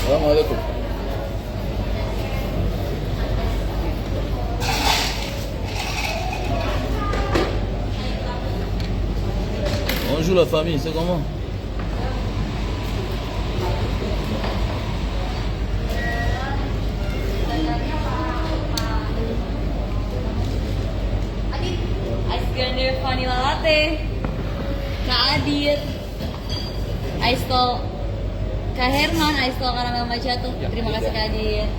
Salam alaikum. Bonjour la famille, c'est comment? Ice Grinder Vanilla Latte, Kak Adit, Ice Tol, Kak Herman, Ice Tol Karamel Macchiato. Terima kasih Kak Adit.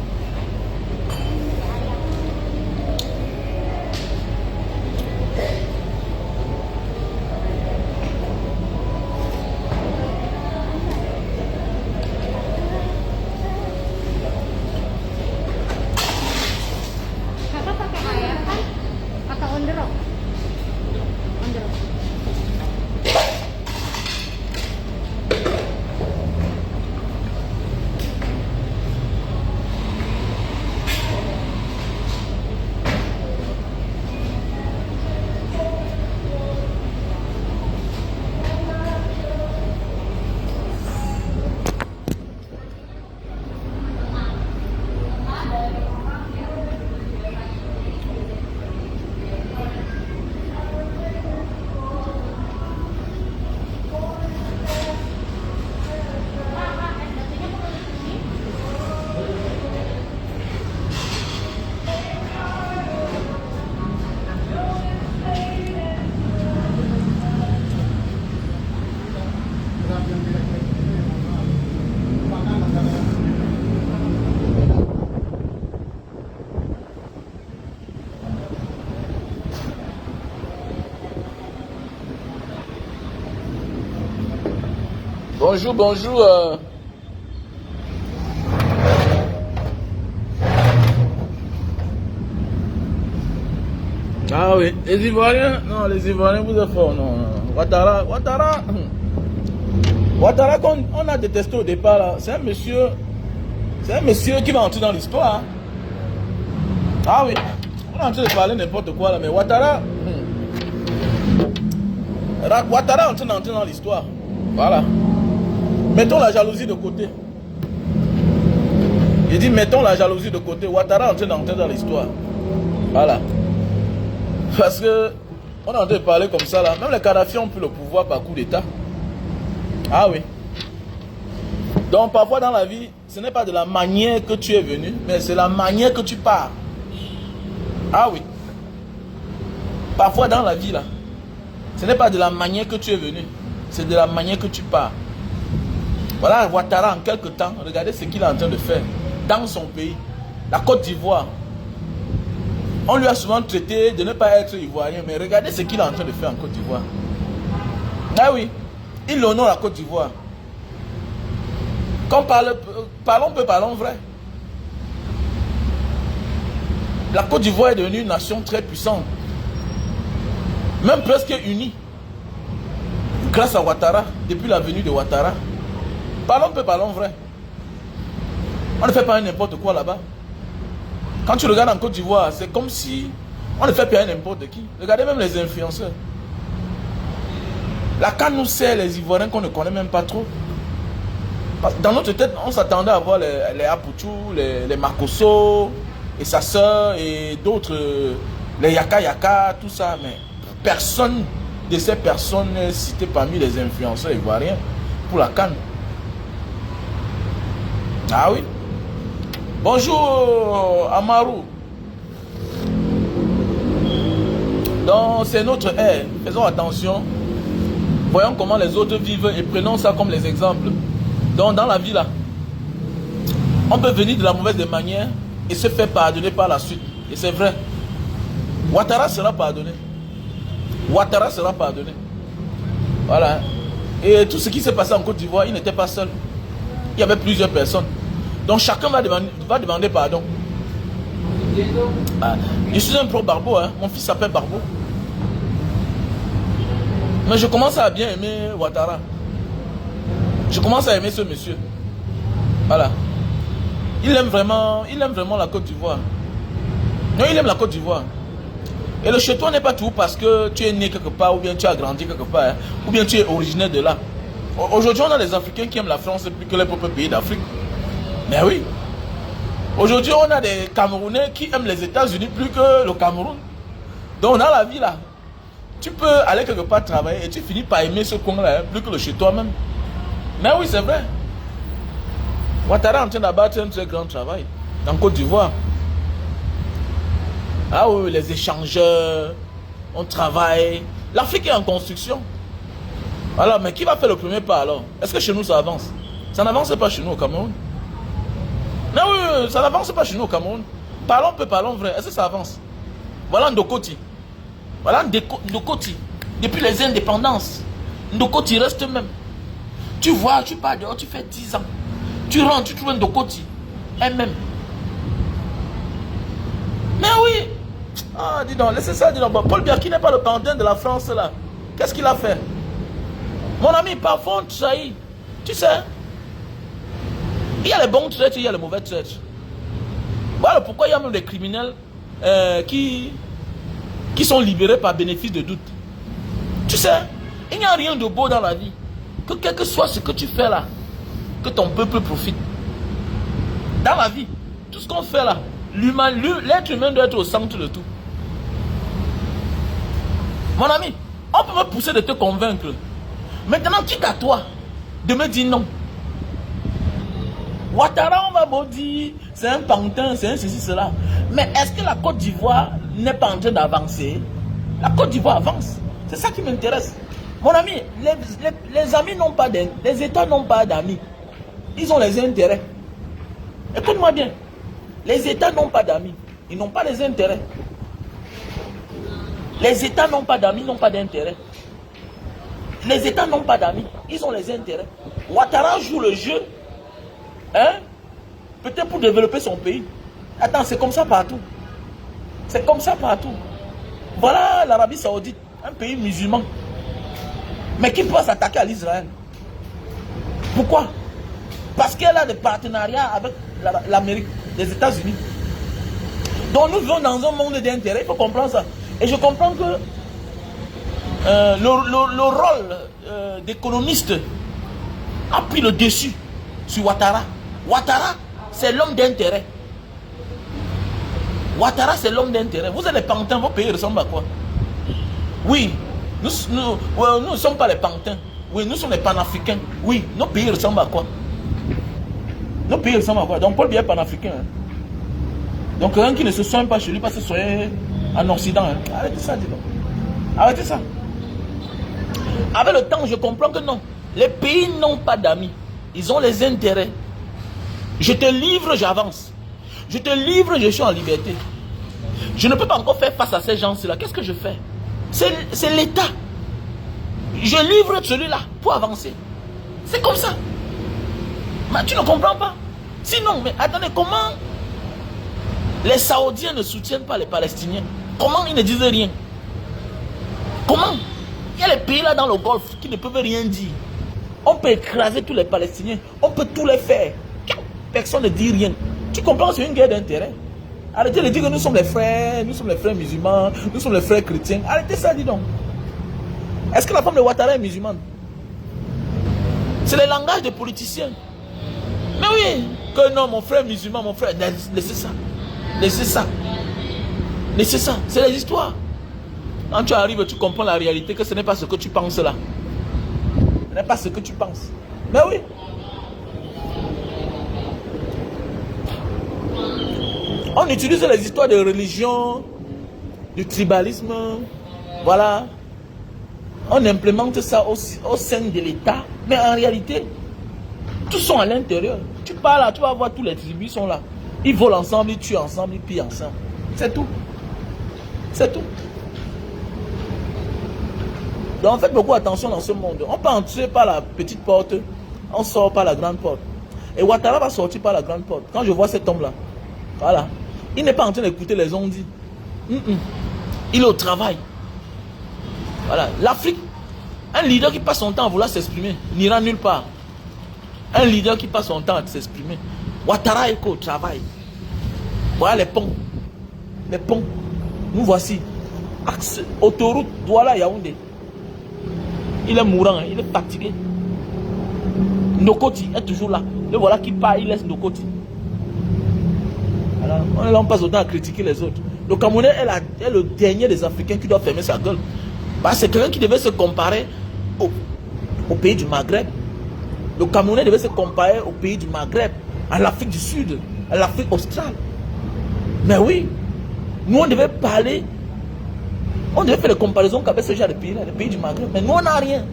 Kakak pakai air kan? Atau on the rock? On the rock. Bonjour, bonjour. Ah oui, les Ivoiriens, non, les Ivoiriens vous êtes forts, non, non. Ouattara, qu'on a détesté au départ, là, c'est un monsieur qui va entrer dans l'histoire. Hein. Ah oui, on est en train de parler n'importe quoi là, mais Ouattara est en train d'entrer dans l'histoire. Voilà. Mettons la jalousie de côté. Il dit mettons la jalousie de côté. Ouattara est en train d'entrer dans l'histoire. Voilà. Parce que on est en train de parler comme ça là. Même les Kadhafi ont pris le pouvoir par coup d'état. Ah oui. Donc parfois dans la vie, ce n'est pas de la manière que tu es venu, mais c'est la manière que tu pars. Ah oui. Parfois dans la vie là, ce n'est pas de la manière que tu es venu, c'est de la manière que tu pars. Voilà Ouattara en quelque temps, regardez ce qu'il est en train de faire dans son pays, la Côte d'Ivoire. On lui a souvent traité de ne pas être ivoirien, mais regardez ce qu'il est en train de faire en Côte d'Ivoire. Ah oui, il honore la Côte d'Ivoire. Quand parlons vrai. La Côte d'Ivoire est devenue une nation très puissante, même presque unie, grâce à Ouattara, depuis la venue de Ouattara. Parlons vrai. On ne fait pas n'importe quoi là-bas. Quand tu regardes en Côte d'Ivoire, c'est comme si on ne fait pas n'importe qui. Regardez même les influenceurs. La CAN nous sert les Ivoiriens qu'on ne connaît même pas trop. Dans notre tête, on s'attendait à voir les Apuchou, les Makosso, et sa soeur, et d'autres, les Yaka Yaka, tout ça. Mais personne de ces personnes n'est cité parmi les influenceurs ivoiriens pour la CAN. Ah oui. Bonjour Amaru. Donc c'est notre ère. Faisons attention. Voyons comment les autres vivent et prenons ça comme les exemples. Donc dans la vie là, on peut venir de la mauvaise des manières et se faire pardonner par la suite. Et c'est vrai. Ouattara sera pardonné. Ouattara sera pardonné. Voilà. Et tout ce qui s'est passé en Côte d'Ivoire, il n'était pas seul. Il y avait plusieurs personnes. Donc chacun va demander pardon. Ah, je suis un pro Barbeau, hein. Mon fils s'appelle Barbeau. Mais je commence à bien aimer Ouattara. Je commence à aimer ce monsieur. Voilà. Il aime vraiment la Côte d'Ivoire. Non, il aime la Côte d'Ivoire. Et le chez toi n'est pas tout parce que tu es né quelque part ou bien tu as grandi quelque part, hein, ou bien tu es originaire de là. Aujourd'hui, on a des Africains qui aiment la France plus que les propres pays d'Afrique. Mais oui. Aujourd'hui, on a des Camerounais qui aiment les États-Unis plus que le Cameroun. Donc, dans la vie là, tu peux aller quelque part travailler et tu finis par aimer ce coin-là plus que le chez toi-même. Mais oui, c'est vrai. Ouattara est en train d'abattre un très grand travail en Côte d'Ivoire. Ah oui, les échangeurs, on travaille. L'Afrique est en construction. Alors, mais qui va faire le premier pas alors? Est-ce que chez nous ça avance? Ça n'avance pas chez nous au Cameroun. Non, oui, ça n'avance pas chez nous au Cameroun. Parlons peu, parlons vrai. Est-ce que ça avance? Voilà Ndokoti. Voilà Ndokoti. Depuis les indépendances, Ndokoti reste même. Tu vois, tu pars dehors, tu fais 10 ans. Tu rentres, tu trouves Ndokoti. Elle-même. Mais oui. Ah, dis donc, laissez ça, dis donc. Bon, Paul Biya qui n'est pas le pantin de la France là. Qu'est-ce qu'il a fait? Mon ami, parfois on trahit. Tu sais, il y a les bons traîtres, il y a les mauvais traîtres. Voilà pourquoi il y a même des criminels qui sont libérés par bénéfice de doute. Tu sais, il n'y a rien de beau dans la vie. Que quel que soit ce que tu fais là, que ton peuple profite. Dans la vie, tout ce qu'on fait là, l'être humain doit être au centre de tout. Mon ami, on peut me pousser de te convaincre. Maintenant, quitte à toi de me dire non. Ouattara, on va beau dire, c'est un pantin, c'est un ceci, cela. Mais est-ce que la Côte d'Ivoire n'est pas en train d'avancer? La Côte d'Ivoire avance. C'est ça qui m'intéresse. Mon ami, les amis n'ont pas d'amis. Les États n'ont pas d'amis. Ils ont les intérêts. Écoute-moi bien. Les États n'ont pas d'amis. Ils n'ont pas les intérêts. Les États n'ont pas d'amis, n'ont pas d'intérêt. Les États n'ont pas d'amis. Ils ont les intérêts. Ouattara joue le jeu. Hein? Peut-être pour développer son pays. Attends, c'est comme ça partout. C'est comme ça partout. Voilà l'Arabie Saoudite, un pays musulman. Mais qui peut s'attaquer à l'Israël? Pourquoi? Parce qu'elle a des partenariats avec l'Amérique, les États-Unis. Donc nous vivons dans un monde d'intérêt, il faut comprendre ça. Et je comprends que le rôle d'économiste a pris le dessus sur Ouattara. Ouattara, c'est l'homme d'intérêt. Ouattara, c'est l'homme d'intérêt. Vous êtes les pantins, vos pays ressemblent à quoi? Oui, nous ne sommes pas les pantins. Oui, nous sommes les panafricains. Oui, nos pays ressemblent à quoi? Nos pays ressemblent à quoi? Donc Paul Biya est panafricain. Hein? Donc quelqu'un qui ne se soigne pas chez lui parce que soigné en Occident. Hein? Arrêtez ça, dis donc. Arrêtez ça. Avec le temps, je comprends que non. Les pays n'ont pas d'amis. Ils ont les intérêts. Je te livre, j'avance. Je te livre, je suis en liberté. Je ne peux pas encore faire face à ces gens-là. Qu'est-ce que je fais? C'est l'État. Je livre celui-là pour avancer. C'est comme ça. Mais tu ne comprends pas. Sinon, mais attendez, comment les Saoudiens ne soutiennent pas les Palestiniens? Comment ils ne disent rien? Comment? Il y a les pays là dans le Golfe qui ne peuvent rien dire. On peut écraser tous les Palestiniens. On peut tout les faire. Personne ne dit rien. Tu comprends, c'est une guerre d'intérêt. Arrêtez de dire que nous sommes les frères musulmans, nous sommes les frères chrétiens. Arrêtez ça, dis donc. Est-ce que la femme de Ouattara est musulmane? C'est le langage des politiciens. Mais oui, que non, mon frère musulman, mon frère, laissez ça. Laissez ça. Laissez ça. C'est les histoires. Quand tu arrives, tu comprends la réalité, que ce n'est pas ce que tu penses là. Ce n'est pas ce que tu penses. Mais oui. On utilise les histoires de religion, du tribalisme, voilà. On implémente ça au sein de l'État, mais en réalité, tous sont à l'intérieur. Tu pars là, tu vas voir tous les tribus sont là. Ils volent ensemble, ils tuent ensemble, ils pillent ensemble. C'est tout. C'est tout. Donc faites beaucoup attention dans ce monde. On peut entrer par la petite porte, on sort par la grande porte. Et Ouattara va sortir par la grande porte. Quand je vois cet homme-là, voilà. Il n'est pas en train d'écouter les ondits. Il est au travail. Voilà. L'Afrique, un leader qui passe son temps à vouloir s'exprimer, n'ira nulle part. Un leader qui passe son temps à s'exprimer. Ouattara est au travail. Voilà les ponts. Les ponts. Nous voici. Axe, autoroute, Douala, Yaoundé. Il est mourant, il est fatigué. Ndokoti est toujours là. Le voilà qui part, il laisse Ndokoti. Voilà. On passe autant à critiquer les autres. Le Camerounais est le dernier des Africains qui doit fermer sa gueule. Parce que c'est quelqu'un qui devait se comparer au pays du Maghreb. Le Camerounais devait se comparer au pays du Maghreb, à l'Afrique du Sud, à l'Afrique australe. Mais oui, nous on devait parler, on devait faire des comparaisons qu'avec ce genre de pays-là, les pays du Maghreb. Mais nous on n'a rien.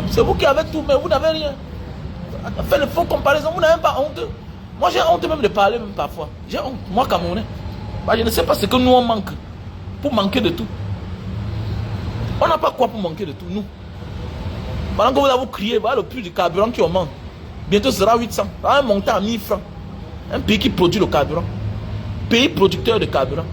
C'est vous qui avez tout, mais vous n'avez rien. Faites le faux comparaison, vous n'avez même pas honte. Moi j'ai honte même de parler même parfois. J'ai honte, moi Camerounais. Je ne sais pas ce que nous on manque pour manquer de tout. On n'a pas quoi pour manquer de tout, nous. Pendant que vous avez crié, voilà le prix du carburant qui augmente. Bientôt ce sera 800. Ça va monter à 1000 francs. Un pays qui produit le carburant. Pays producteur de carburant.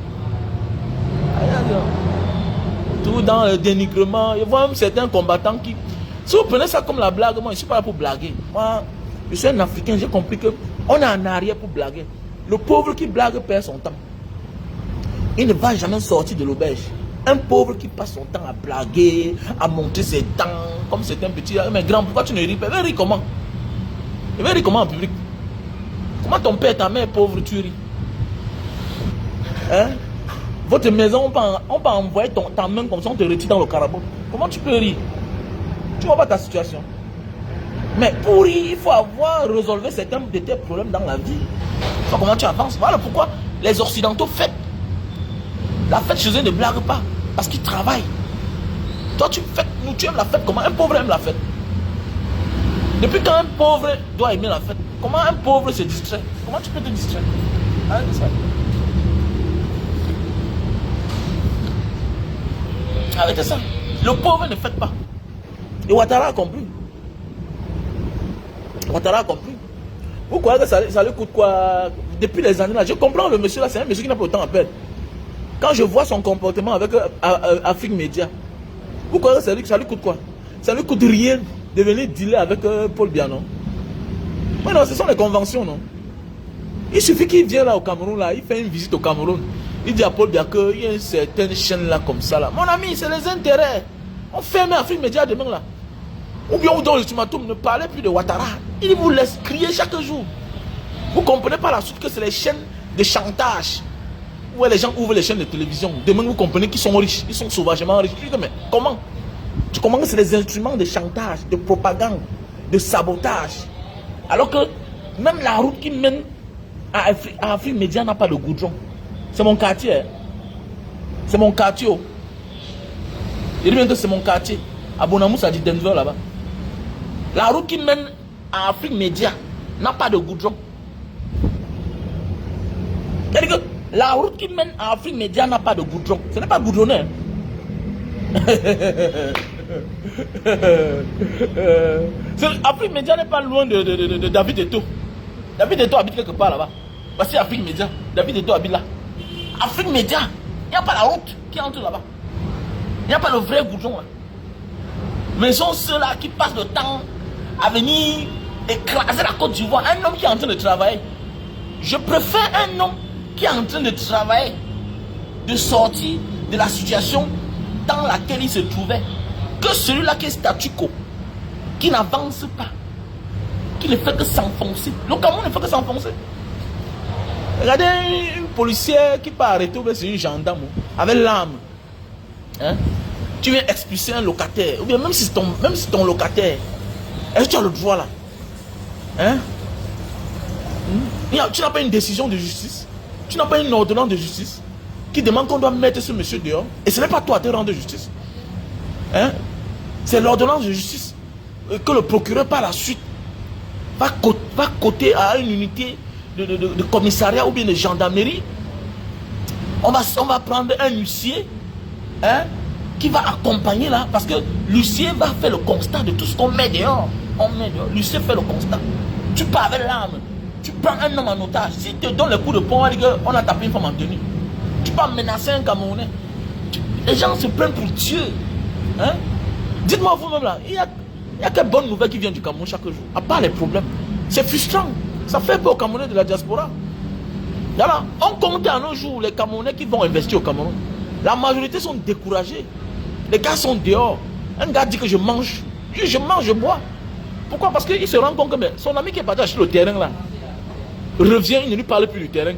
Tout dans le dénigrement. Je vois même certains combattants qui... Si vous prenez ça comme la blague, moi je ne suis pas là pour blaguer. Moi, je suis un Africain, j'ai compris qu'on est en arrière pour blaguer. Le pauvre qui blague perd son temps. Il ne va jamais sortir de l'auberge. Un pauvre qui passe son temps à blaguer, à monter ses dents, comme c'est un petit... Mais grand, pourquoi tu ne ris pas? Il va rire comment? Il va rire comment en public? Comment ton père, ta mère pauvre, tu ris? Hein? Votre maison, on va envoyer ta main comme ça, on te retire dans le carabot. Comment tu peux rire? Tu vois pas ta situation. Mais pour rire, il faut avoir résolu certains de tes problèmes dans la vie. Tu vois comment tu avances. Voilà pourquoi les Occidentaux fêtent. La fête chez eux ne blague pas. Parce qu'ils travaillent. Toi tu fêtes, nous tu aimes la fête. Comment un pauvre aime la fête? Depuis quand un pauvre doit aimer la fête? Comment un pauvre se distrait? Comment tu peux te distraire? Arrête ça. Arrêtez ça. Le pauvre ne fête pas. Et Ouattara a compris. Ouattara a compris. Vous croyez que ça lui coûte quoi? Depuis les années là, je comprends le monsieur là, c'est un monsieur qui n'a pas autant à perdre. Quand je vois son comportement avec Afrique Média, vous croyez que ça lui coûte quoi? Ça lui coûte rien de venir dealer avec Paul Biya, non? Mais non, ce sont les conventions, non? Il suffit qu'il vienne là au Cameroun, là, il fait une visite au Cameroun. Il dit à Paul Biya qu'il y a une certaine chaîne là comme ça là. Mon ami, c'est les intérêts. On ferme Afrique Média demain là. Ou bien on donne l'ultimatum, ne parlez plus de Ouattara. Il vous laisse crier chaque jour. Vous ne comprenez pas la suite que c'est les chaînes de chantage. Où les gens ouvrent les chaînes de télévision. Demain vous comprenez qu'ils sont riches. Ils sont sauvagement riches. Je dis, mais comment? Tu comprends que c'est des instruments de chantage, de propagande, de sabotage. Alors que même la route qui mène à Afrique Média n'a pas de goudron. C'est mon quartier. Hein? C'est mon quartier. Je dis bien que c'est mon quartier. À Bonamou, ça dit Denver là-bas. La route qui mène à Afrique Média n'a pas de goudron. C'est-à-dire que la route qui mène à Afrique Média n'a pas de goudron. Ce n'est pas goudronné. Afrique Média n'est pas loin de David Eto'o. David Eto'o habite quelque part là-bas. Voici Afrique Média. David Eto'o habite là. Afrique Média, il n'y a pas la route qui entre là-bas. Il n'y a pas le vrai goudron là. Mais sont ceux-là qui passent le temps à venir écraser la Côte d'Ivoire. Un homme qui est en train de travailler. Je préfère un homme qui est en train de travailler, de sortir de la situation dans laquelle il se trouvait, que celui-là qui est statu quo, qui n'avance pas, qui ne fait que s'enfoncer. Le Cameroun ne fait que s'enfoncer. Regardez une policière qui part arrêter, c'est une gendarme avec l'arme. Hein? Tu viens expulser un locataire, ou bien même si ton locataire, est-ce que tu as le droit là? Hein? Tu n'as pas une décision de justice, tu n'as pas une ordonnance de justice qui demande qu'on doit mettre ce monsieur dehors, et ce n'est pas toi à te rendre justice. Hein? C'est l'ordonnance de justice que le procureur par la suite va coter à une unité de commissariat ou bien de gendarmerie. On va prendre un huissier, hein, qui va accompagner là, parce que l'huissier va faire le constat de tout ce qu'on met dehors. On met dehors, l'huissier fait le constat. Tu pars avec l'arme, tu prends un homme en otage. S'il te donne le coup de poing, on va dire qu'on a tapé une femme en tenue. Tu peux menacer un Camerounais. Les gens se prennent pour Dieu. Hein? Dites-moi vous-même là, il y a quelle bonne nouvelle qui vient du Cameroun chaque jour, à part les problèmes. C'est frustrant. Ça fait peur aux Camerounais de la diaspora. Voilà. On compte à nos jours les Camerounais qui vont investir au Cameroun. La majorité sont découragés. Les gars sont dehors. Un gars dit que je mange. Je mange, je bois. Pourquoi? Parce qu'il se rend compte que son ami qui est parti acheter le terrain là, revient, il ne lui parle plus du terrain.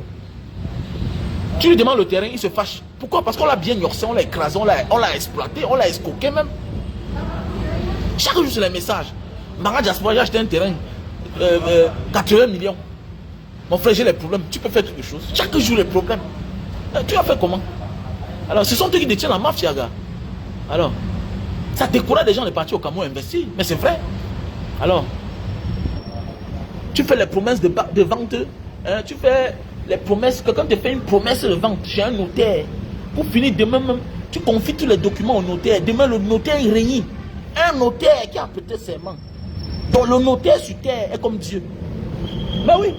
Tu lui demandes le terrain, il se fâche. Pourquoi? Parce qu'on l'a bien yorsé, on l'a écrasé, on l'a exploité, on l'a escroqué même. Chaque jour, c'est les messages. Mara Diaspora, j'ai acheté un terrain, 80 millions. Mon frère, j'ai les problèmes. Tu peux faire quelque chose. Chaque jour, les problèmes. Tu vas faire comment? Alors, ce sont eux qui détiennent la mafia, gars. Alors, ça décourage des gens de partir au Cameroun investir. Mais c'est vrai. Alors, tu fais les promesses de vente. Hein, tu fais les promesses. Quelqu'un te fait une promesse de vente chez un notaire. Pour finir demain même, tu confies tous les documents au notaire. Demain, le notaire, il réunit. Un notaire qui a prêté serment. Donc, le notaire sur terre est comme Dieu. Mais oui.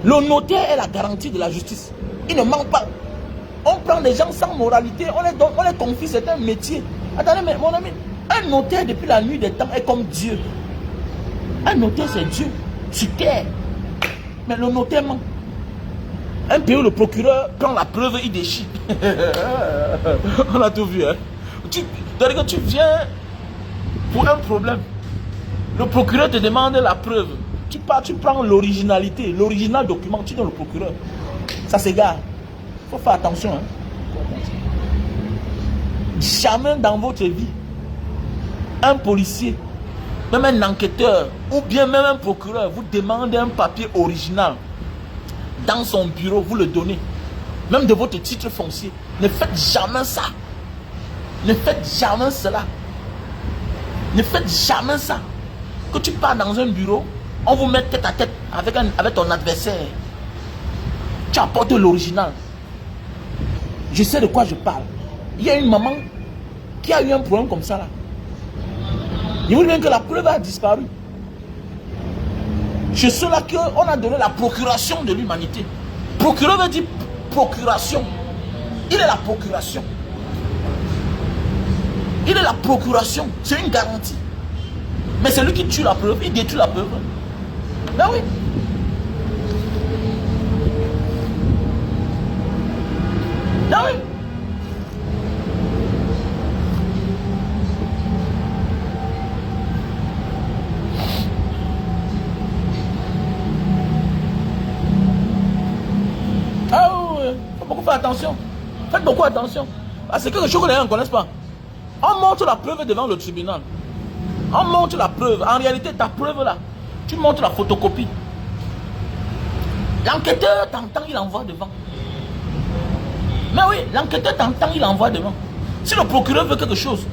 Le notaire est la garantie de la justice. Il ne manque pas. On prend des gens sans moralité, on les confie, c'est un métier. Attendez, mais mon ami, un notaire depuis la nuit des temps est comme Dieu. Un notaire, c'est Dieu, sur terre. Mais le notaire ment. Un pays où le procureur prend la preuve, il déchire. On a tout vu, hein. Tu viens pour un problème. Le procureur te demande la preuve. Tu prends l'originalité, l'original document, tu donnes au procureur. Ça s'égare. Il faut faire attention. Hein. Jamais dans votre vie, un policier, même un enquêteur, ou bien même un procureur, vous demandez un papier original dans son bureau, vous le donnez. Même de votre titre foncier. Ne faites jamais ça. Ne faites jamais cela. Ne faites jamais ça. Que tu pars dans un bureau, on vous met tête à tête avec ton adversaire. Tu apportes l'original. Je sais de quoi je parle. Il y a une maman qui a eu un problème comme ça là. Il veut bien que la preuve a disparu. C'est cela qu'on a donné la procuration de l'humanité. Procureur veut dire procuration. Il est la procuration. Il est la procuration. C'est une garantie. Mais c'est lui qui tue la preuve. Il détruit la preuve. Ben oui. Ben oui. Ah oui, faut beaucoup faire attention. Faites beaucoup attention. C'est quelque chose que les gens ne connaissent pas. On montre la preuve devant le tribunal. On montre la preuve. En réalité, ta preuve là, tu montres la photocopie. L'enquêteur t'entend, il envoie devant. Mais oui, l'enquêteur t'entend, il envoie devant. Si le procureur veut quelque chose,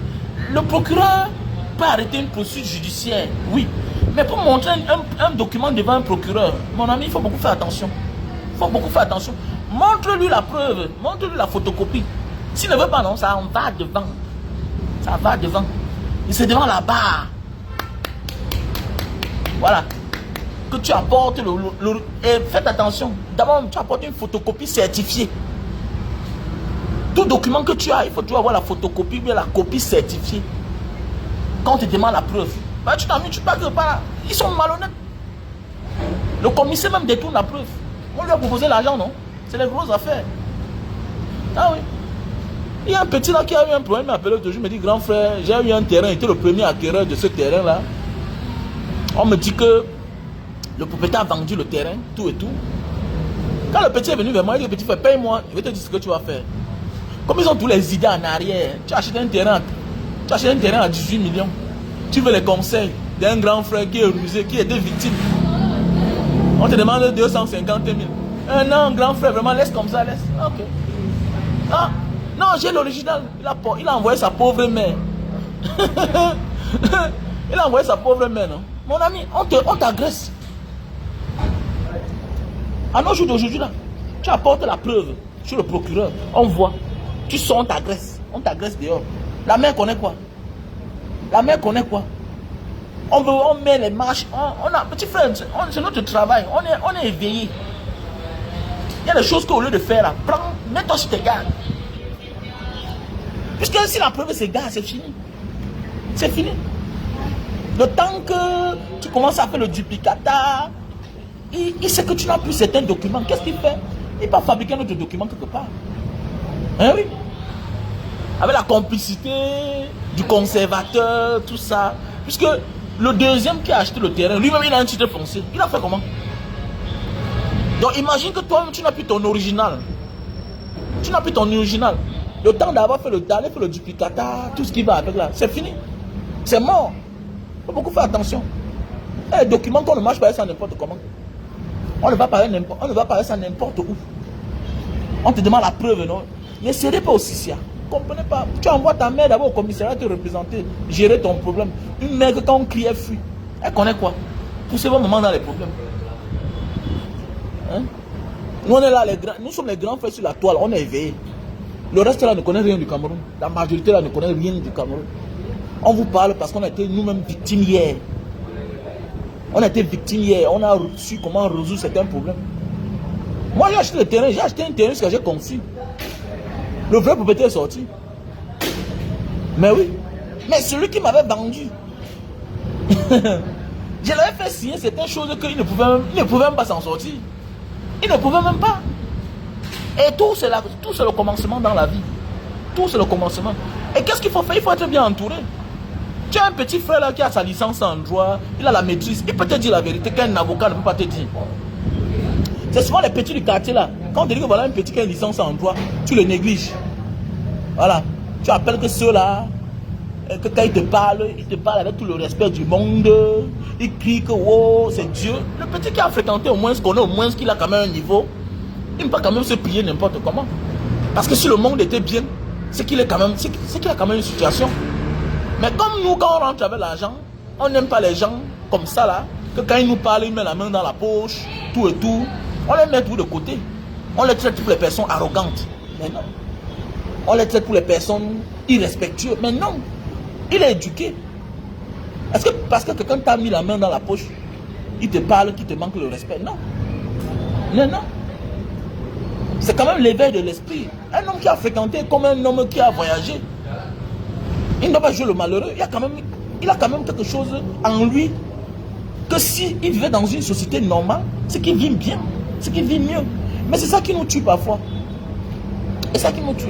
le procureur peut arrêter une poursuite judiciaire, oui. Mais pour montrer un document devant un procureur, mon ami, il faut beaucoup faire attention. Il faut beaucoup faire attention. Montre-lui la preuve, montre-lui la photocopie. S'il ne veut pas, non, ça en va devant. Ça va devant. Et c'est devant la barre. Voilà. Que tu apportes et faites attention. D'abord, tu apportes une photocopie certifiée. Tout document que tu as, il faut toujours avoir la photocopie ou bien la copie certifiée. Quand on te demande la preuve, bah, tu t'amuses, tu parles pas là. Ils sont malhonnêtes. Le commissaire même détourne la preuve. On lui a proposé l'argent, non? C'est les grosses affaires. Ah oui. Il y a un petit là qui a eu un problème, il m'a appelé aujourd'hui, il me dit, grand frère, j'ai eu un terrain, j'étais le premier acquéreur de ce terrain-là. On me dit que le propriétaire a vendu le terrain, tout et tout. Quand le petit est venu vers moi, il dit, le petit frère, paye-moi, je vais te dire ce que tu vas faire. Comme ils ont tous les idées en arrière, tu achètes un terrain à 18 millions. Tu veux les conseils d'un grand frère qui est rusé, qui était victime. On te demande 250 000. Non, grand frère, vraiment, laisse comme ça, laisse. Ok. Ah. Non, j'ai l'original. Il a envoyé sa pauvre mère. Il a envoyé sa pauvre mère, non? Mon ami, on t'agresse. À nos jours d'aujourd'hui, là, tu apportes la preuve sur le procureur. On voit. Tu sors, on t'agresse. On t'agresse dehors. La mère connaît quoi? La mère connaît quoi? On met les marches. Petit frère, c'est notre travail. On est éveillé. Il y a des choses qu'au lieu de faire là, mets-toi sur tes gardes. Puisque si la preuve s'égare, c'est fini. C'est fini. Le temps que tu commences à faire le duplicata, il sait que tu n'as plus certains documents. Qu'est-ce qu'il fait? Il va fabriquer un autre document quelque part. Hein, oui. Avec la complicité du conservateur, tout ça. Puisque le deuxième qui a acheté le terrain, lui-même il a un titre foncier. Il a fait comment? Donc imagine que toi-même tu n'as plus ton original. Tu n'as plus ton original. Le temps d'avoir fait d'aller faire le duplicata, tout ce qui va avec là, c'est fini. C'est mort. Il faut beaucoup faire attention. Les documents qu'on ne marche pas ça n'importe comment. On ne va pas ça n'importe où. On te demande la preuve, non? Ne cédez pas au CICIA. Comprenez pas. Tu envoies ta mère d'abord au commissariat te représenter, gérer ton problème. Une mère que quand on crie, elle fuit. Elle connaît quoi? Poussez vos moments dans les problèmes. Hein? Nous, on est là, nous sommes les grands frères sur la toile, on est éveillés. Le reste là ne connaît rien du Cameroun. La majorité là ne connaît rien du Cameroun. On vous parle parce qu'on a été nous-mêmes victimes hier. On a été victimes hier. On a su comment résoudre certains problèmes. Moi j'ai acheté le terrain, j'ai acheté un terrain que j'ai conçu. Le vrai propriétaire est sorti. Mais oui. Mais celui qui m'avait vendu, je l'avais fait signer certaines choses qu'il ne pouvait même pas s'en sortir. Il ne pouvait même pas. Et tout c'est le commencement dans la vie. Tout c'est le commencement. Et qu'est-ce qu'il faut faire? Il faut être bien entouré. Tu as un petit frère là qui a sa licence en droit, il a la maîtrise, il peut te dire la vérité qu'un avocat ne peut pas te dire. C'est souvent les petits du quartier là. Quand on te dit que voilà un petit qui a une licence en droit, tu le négliges. Voilà. Tu appelles que ceux-là, que quand il te parle avec tout le respect du monde. Il crie que oh, c'est Dieu. Le petit qui a fréquenté au moins, connaît au moins qu'il a quand même un niveau. Il ne peut pas quand même se plier n'importe comment. Parce que si le monde était bien, c'est qu'il a quand même une situation. Mais comme nous, quand on rentre avec l'argent, on n'aime pas les gens comme ça là, que quand ils nous parlent, ils mettent la main dans la poche, tout et tout. On les met tout de côté. On les traite pour les personnes arrogantes. Mais non. On les traite pour les personnes irrespectueuses. Mais non. Il est éduqué. Est-ce que parce que quelqu'un t'a mis la main dans la poche, il te parle, qu'il te manque le respect? Non. Non, non. C'est quand même l'éveil de l'esprit. Un homme qui a fréquenté comme un homme qui a voyagé, il ne doit pas jouer le malheureux. Il a quand même quelque chose en lui que s'il vivait dans une société normale, c'est qu'il vit bien, c'est qu'il vit mieux. Mais c'est ça qui nous tue parfois. C'est ça qui nous tue.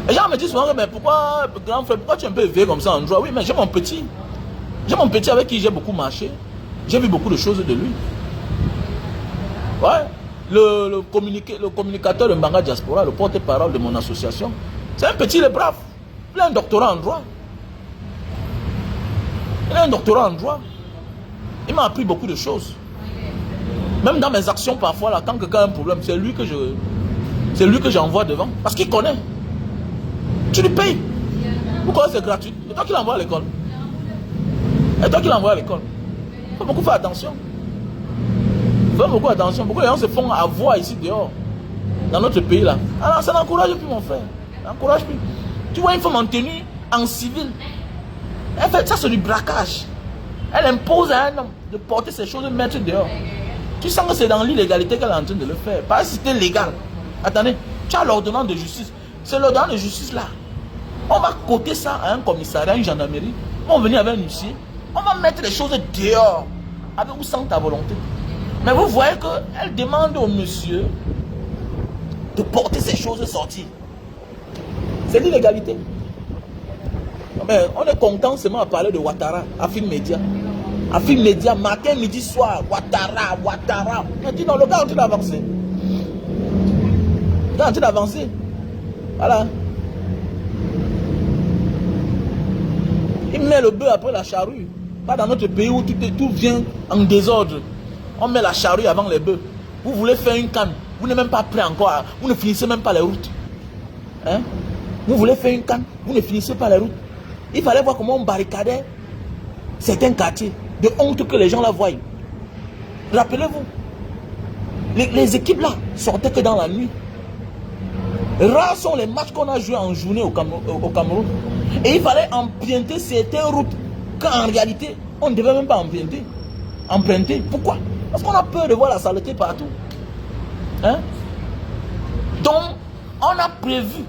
Les gens me disent souvent, mais pourquoi, grand frère, pourquoi tu es un peu éveillé comme ça en droit? Oui, mais j'ai mon petit. J'ai mon petit avec qui j'ai beaucoup marché. J'ai vu beaucoup de choses de lui. Ouais. Le communicateur de Mbanga Diaspora, le porte-parole de mon association, c'est un petit, il est brave. Il a un doctorat en droit. Il a un doctorat en droit. Il m'a appris beaucoup de choses. Même dans mes actions parfois, là, quand quelqu'un a un problème, c'est lui que j'envoie devant. Parce qu'il connaît. Tu lui payes. Pourquoi c'est gratuit? C'est toi qui l'envoies à l'école. C'est toi qui l'envoies à l'école. Il faut beaucoup faire attention. Il faut beaucoup attention. Beaucoup de gens se font avoir ici dehors. Dans notre pays là. Alors ça n'encourage plus mon frère. Ça n'encourage plus. Tu vois une femme en tenue, en civil. Elle fait ça, c'est du braquage. Elle impose à un homme de porter ces choses, de mettre dehors. Tu sens que c'est dans l'illégalité qu'elle est en train de le faire. Pas si c'était légal. Attendez, tu as l'ordonnance de justice. C'est l'ordonnance de justice là. On va coter ça à un commissariat, à une gendarmerie. On va venir avec un huissier. On va mettre les choses dehors. Avec ou sans ta volonté. Mais vous voyez qu'elle demande au monsieur de porter ces choses sorties. C'est l'illégalité. Mais on est content seulement à parler de Ouattara, à Film Média. À Film Média, matin, midi, soir, Ouattara. On dit non, le gars est en train d'avancer. Le gars est en train d'avancer. Voilà. Il met le bœuf après la charrue. Pas dans notre pays où tout vient en désordre. On met la charrue avant les bœufs. Vous voulez faire une canne. Vous n'êtes même pas prêt encore. Vous ne finissez même pas les routes. Hein? Vous voulez faire une canne. Vous ne finissez pas les routes. Il fallait voir comment on barricadait certains quartiers. De honte que les gens la voient. Rappelez-vous. Les équipes là sortaient que dans la nuit. Rares sont les matchs qu'on a joués en journée au Cameroun. Et il fallait emprunter certaines routes qu'en réalité, on ne devait même pas emprunter. Pourquoi? Parce qu'on a peur de voir la saleté partout. Hein? Donc, on a prévu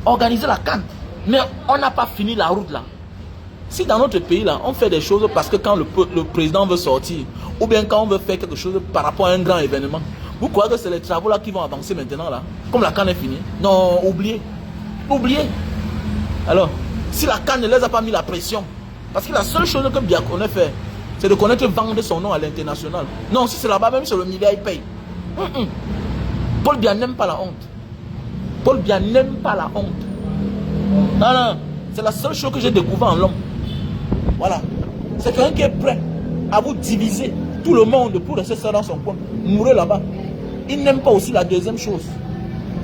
organiser la CAN, mais on n'a pas fini la route là. Si dans notre pays là, on fait des choses parce que quand le président veut sortir, ou bien quand on veut faire quelque chose par rapport à un grand événement, vous croyez que c'est les travaux là qui vont avancer maintenant là? Comme la CAN est finie? Non, oubliez. Oubliez. Alors, si la CAN ne les a pas mis la pression, parce que la seule chose que Biakoné fait, c'est de connaître vendre son nom à l'international. Non, si c'est là-bas, même sur le milliard, il paye. Paul Biya n'aime pas la honte. Paul Biya n'aime pas la honte. Non, non. C'est la seule chose que j'ai découvert en l'homme. Voilà. C'est quelqu'un qui est prêt à vous diviser tout le monde pour rester seul dans son coin. Mourir là-bas. Il n'aime pas aussi la deuxième chose.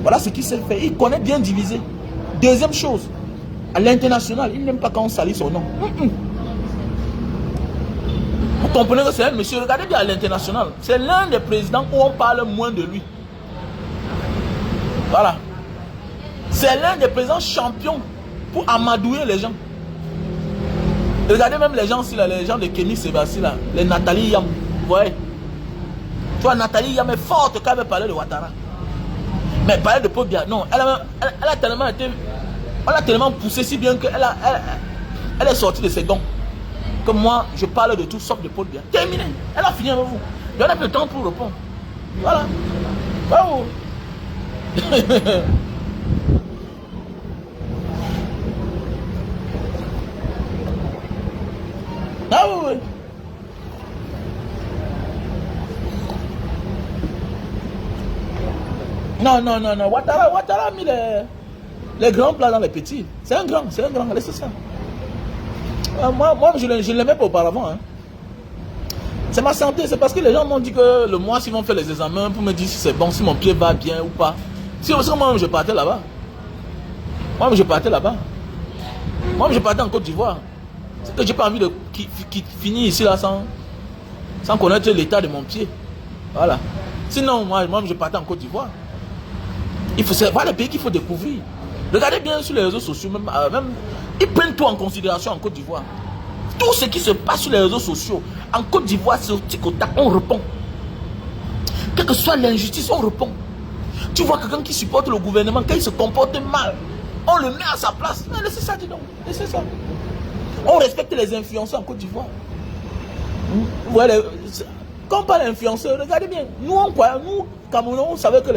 Voilà ce qu'il sait faire. Il connaît bien diviser. Deuxième chose, à l'international, il n'aime pas quand on salit son nom. Vous comprenez que c'est un monsieur, regardez bien à l'international. C'est l'un des présidents où on parle moins de lui. Voilà. C'est l'un des présidents champions pour amadouer les gens. Regardez même les gens ici, les gens de Kémy Sébastien, là, les Nathalie Yam. Vous voyez? Tu vois, Nathalie Yam est forte quand elle veut parler de Ouattara. Mais parler de Paul Biya, non, elle a tellement été. On l'a tellement poussé si bien qu'elle elle est sortie de ses gants. Que moi, je parle de tout sauf de Paul Biya. Terminé. Elle a fini avec vous. Il y en a plus de temps pour répondre. Voilà. Bravo. Ah oui, oui. Non, non, non, non. Ouattara a mis les grands plats dans les petits. C'est un grand, laissez ça. Moi je ne l'aimais pas auparavant. Hein. C'est ma santé, c'est parce que les gens m'ont dit que le mois, s'ils vont faire les examens pour me dire si c'est bon, si mon pied va bien ou pas. Si moi, je partais là-bas. Moi, je partais là-bas. Moi, je partais en Côte d'Ivoire. C'est que j'ai pas envie de finir ici là sans connaître l'état de mon pied. Voilà. Sinon, moi, je partais en Côte d'Ivoire. C'est voilà les pays qu'il faut découvrir. Regardez bien sur les réseaux sociaux, même ils prennent tout en considération en Côte d'Ivoire. Tout ce qui se passe sur les réseaux sociaux, en Côte d'Ivoire, c'est au tic-au-tac, on répond. Quelle que soit l'injustice, on répond. Tu vois quelqu'un qui supporte le gouvernement, quand il se comporte mal, on le met à sa place. Mais laissez ça, dis donc, laissez ça. On respecte les influenceurs en Côte d'Ivoire. Voilà. Quand on parle d'influenceurs, regardez bien, nous, Cameroun, on savait que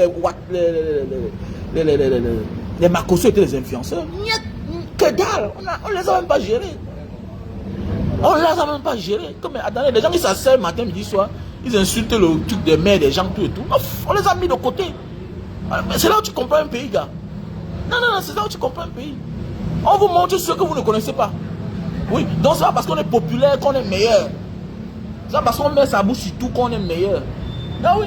les Makosso étaient les influenceurs. Que dalle, on les a même pas gérés. On les a même pas gérés. Comme, attendez, les gens qui s'asseyent matin, midi, soir, ils insultent le truc des mères, des gens, tout et tout. On les a mis de côté. C'est là où tu comprends un pays, gars. Non, non, non, c'est là où tu comprends un pays. On vous montre ce que vous ne connaissez pas. Oui, donc c'est pas parce qu'on est populaire qu'on est meilleur. C'est pas parce qu'on met sa bouche sur tout qu'on est meilleur. Ah oui.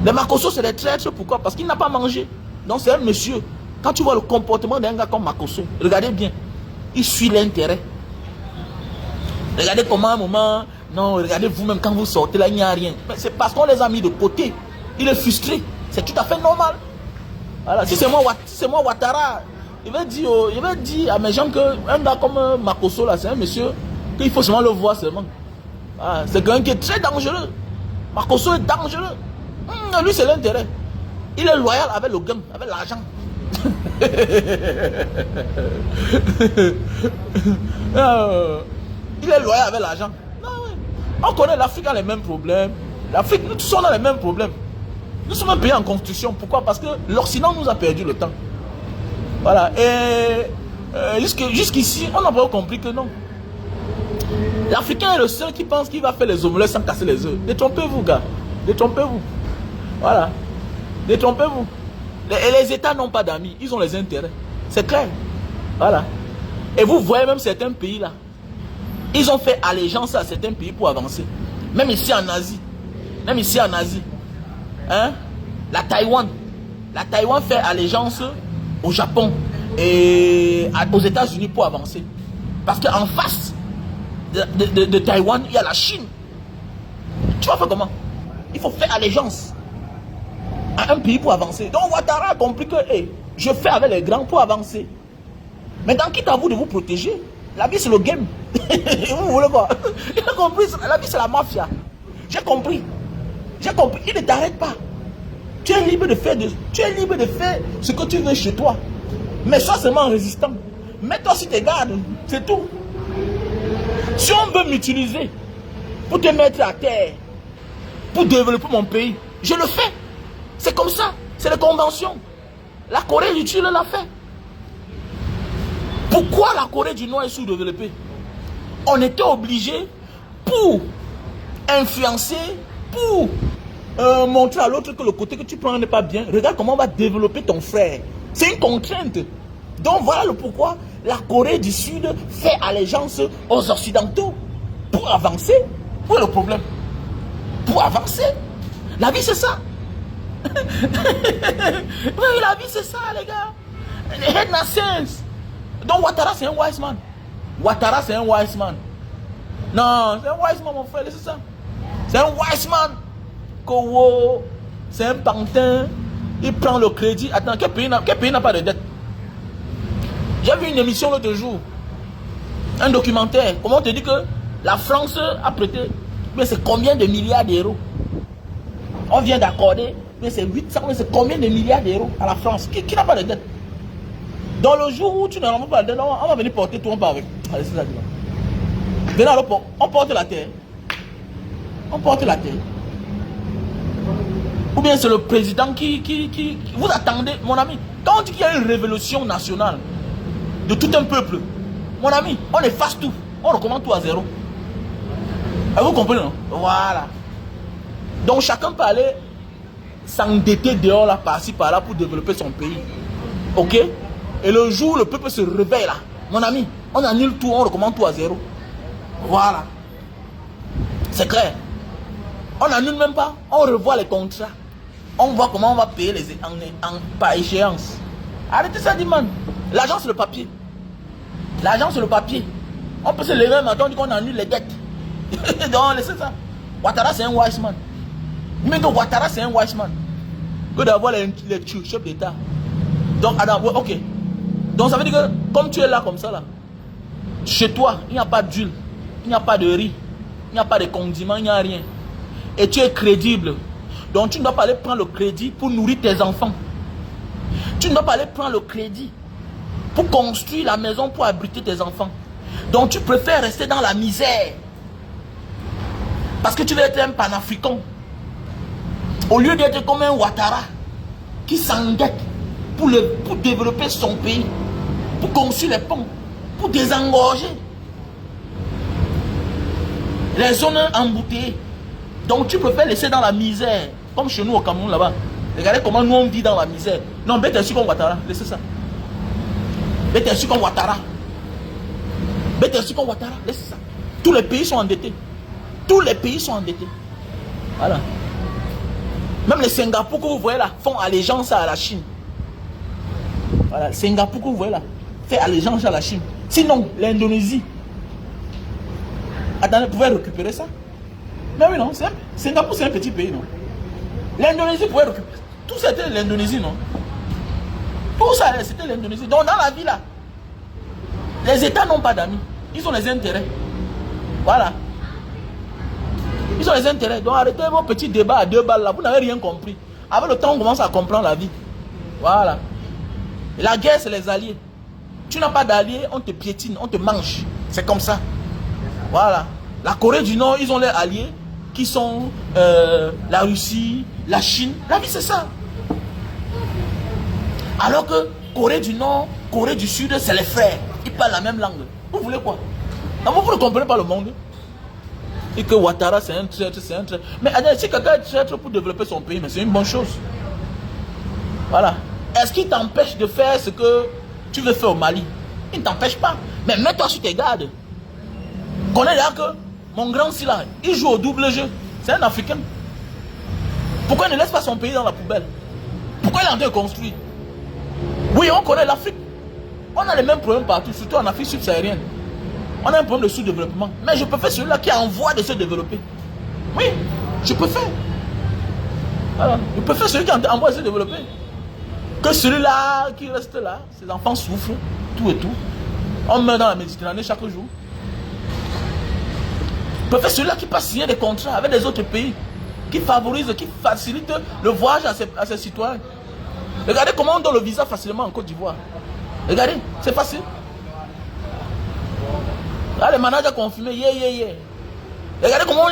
Les Makosso, c'est des traîtres. Pourquoi? Parce qu'il n'a pas mangé. Donc c'est un monsieur. Quand tu vois le comportement d'un gars comme Makosso, regardez bien. Il suit l'intérêt. Regardez comment à un moment... Non, regardez vous-même quand vous sortez là, il n'y a rien. C'est parce qu'on les a mis de côté. Il est frustré. C'est tout à fait normal. Voilà. Si c'est moi Ouattara, il va dire à mes gens qu'un gars comme Makosso, là, c'est un monsieur qu'il faut seulement le voir seulement. Voilà. C'est quelqu'un qui est très dangereux. Makosso est dangereux. Lui, c'est l'intérêt. Il est loyal avec le gain, avec l'argent. Il est loyal avec l'argent. On connaît l'Afrique a les mêmes problèmes. L'Afrique, nous tous sommes dans les mêmes problèmes. Nous sommes un pays en construction. Pourquoi? Parce que l'Occident nous a perdu le temps. Voilà. Et jusqu'ici, on n'a pas compris que non. L'Africain est le seul qui pense qu'il va faire les omelettes sans casser les œufs. Détrompez-vous, gars. Détrompez-vous. Voilà. Détrompez-vous. Et les États n'ont pas d'amis. Ils ont les intérêts. C'est clair. Voilà. Et vous voyez même certains pays là. Ils ont fait allégeance à certains pays pour avancer. Même ici en Asie. Même ici en Asie. Hein? La Taïwan. La Taïwan fait allégeance au Japon et aux États-Unis pour avancer. Parce qu'en face de Taïwan, il y a la Chine. Tu vas faire comment? Il faut faire allégeance à un pays pour avancer. Donc Ouattara a compris que je fais avec les grands pour avancer. Maintenant, quitte à vous de vous protéger, la vie c'est le game. Vous voulez quoi? Il a compris, la vie c'est la mafia. J'ai compris. J'ai compris. Il ne t'arrête pas. Tu es libre de faire ce que tu veux chez toi. Mais sois seulement résistant. Mets-toi sur tes gardes. C'est tout. Si on veut m'utiliser pour te mettre à terre, pour développer mon pays, je le fais. C'est comme ça. C'est les conventions. La Corée du Sud l'a fait. Pourquoi la Corée du Nord est sous-développée? On était obligé pour influencer, pour montrer à l'autre que le côté que tu prends n'est pas bien. Regarde comment on va développer ton frère. C'est une contrainte. Donc voilà le pourquoi la Corée du Sud fait allégeance aux Occidentaux. Pour avancer. Où est le problème? Pour avancer. La vie c'est ça. Oui, la vie c'est ça les gars. Head na sense. Donc Ouattara c'est un wise man. Ouattara c'est un wise man. Non, c'est un wise man mon frère, c'est ça. C'est un wise man. Kowo, c'est un pantin. Il prend le crédit. Attends, quel pays n'a pas de dette? J'ai vu une émission l'autre jour. Un documentaire. Comment on te dit que la France a prêté, mais c'est combien de milliards d'euros? On vient d'accorder, mais c'est 800, mais c'est combien de milliards d'euros à la France? Qui n'a pas de dette? Dans le jour où tu n'as pas de dette, on va venir porter tout, on part avec. Allez, c'est ça. Venez alors, on porte la terre. On porte la terre. Ou bien c'est le président qui... Vous attendez, mon ami. Quand on dit qu'il y a une révolution nationale de tout un peuple, mon ami, on efface tout. On recommence tout à zéro. Et vous comprenez, non? Voilà. Donc chacun peut aller s'endetter dehors, là, par-ci, par-là, pour développer son pays. Ok? Et le jour où le peuple se réveille, là, mon ami, on annule tout, on recommence tout à zéro. Voilà. C'est clair. On n'annule même pas, on revoit les contrats. On voit comment on va payer les par échéance. Arrêtez ça, dit man. L'argent c'est le papier. L'argent c'est le papier. On peut se lever maintenant, on dit qu'on annule les dettes. Donc laissez ça. Ouattara c'est un wise man. Mais donc Ouattara c'est un wise man. Que d'avoir les chefs d'État. Donc Adam, ok. Donc ça veut dire que comme tu es là comme ça là, chez toi, il n'y a pas d'huile, il n'y a pas de riz, il n'y a pas de condiments, il n'y a rien. Et tu es crédible. Donc tu ne dois pas aller prendre le crédit pour nourrir tes enfants. Tu ne dois pas aller prendre le crédit pour construire la maison pour abriter tes enfants. Donc tu préfères rester dans la misère. Parce que tu veux être un panafricain. Au lieu d'être comme un Ouattara qui s'endette pour développer son pays, pour construire les ponts, pour désengorger les zones embouteillées. Donc tu préfères laisser dans la misère, comme chez nous au Cameroun là-bas. Regardez comment nous on vit dans la misère. Non, bête est sûr comme Ouattara, laissez ça. Bête est sûr comme Ouattara. Bête est sûr comme Ouattara, laissez ça. Tous les pays sont endettés. Tous les pays sont endettés. Voilà. Même les Singapour que vous voyez là font allégeance à la Chine. Voilà, Singapour que vous voyez là fait allégeance à la Chine. Sinon, l'Indonésie. Attendez, vous pouvez récupérer ça? Mais oui, non, Singapour c'est un petit pays, non? L'Indonésie pouvait récupérer. Tout c'était l'Indonésie, non? Tout ça c'était l'Indonésie. Donc dans la vie là, les États n'ont pas d'amis. Ils ont les intérêts. Voilà. Ils ont les intérêts. Donc arrêtez vos petits débats à 2 balles là. Vous n'avez rien compris. Avec le temps, on commence à comprendre la vie. Voilà. Et la guerre, c'est les alliés. Tu n'as pas d'alliés, on te piétine, on te mange. C'est comme ça. Voilà. La Corée du Nord, ils ont leurs alliés qui sont la Russie, la Chine. La vie, c'est ça. Alors que Corée du Nord, Corée du Sud, c'est les frères. Ils parlent la même langue. Vous voulez quoi? Non, vous ne comprenez pas le monde. Et que Ouattara, c'est un traître, c'est un traître. Mais si quelqu'un est traître pour développer son pays, mais c'est une bonne chose. Voilà. Est-ce qu'il t'empêche de faire ce que tu veux faire au Mali? Il ne t'empêche pas. Mais mets-toi sur tes gardes. Connais là que mon grand Silla, il joue au double jeu. C'est un Africain. Pourquoi il ne laisse pas son pays dans la poubelle? Pourquoi il est en train de construire? Oui, on connaît l'Afrique. On a les mêmes problèmes partout, surtout en Afrique subsaharienne. On a un problème de sous-développement. Mais je préfère celui-là qui a envie de se développer. Oui, je préfère. Voilà. Je préfère celui qui a envie de se développer que celui-là qui reste là. Ses enfants souffrent, tout et tout. On meurt dans la Méditerranée chaque jour. Je préfère celui-là qui passe signer des contrats avec les autres pays, qui favorise, qui facilite le voyage à ses citoyens. Regardez comment on donne le visa facilement en Côte d'Ivoire. Regardez, c'est facile. Là, les managers confirmés, Regardez comment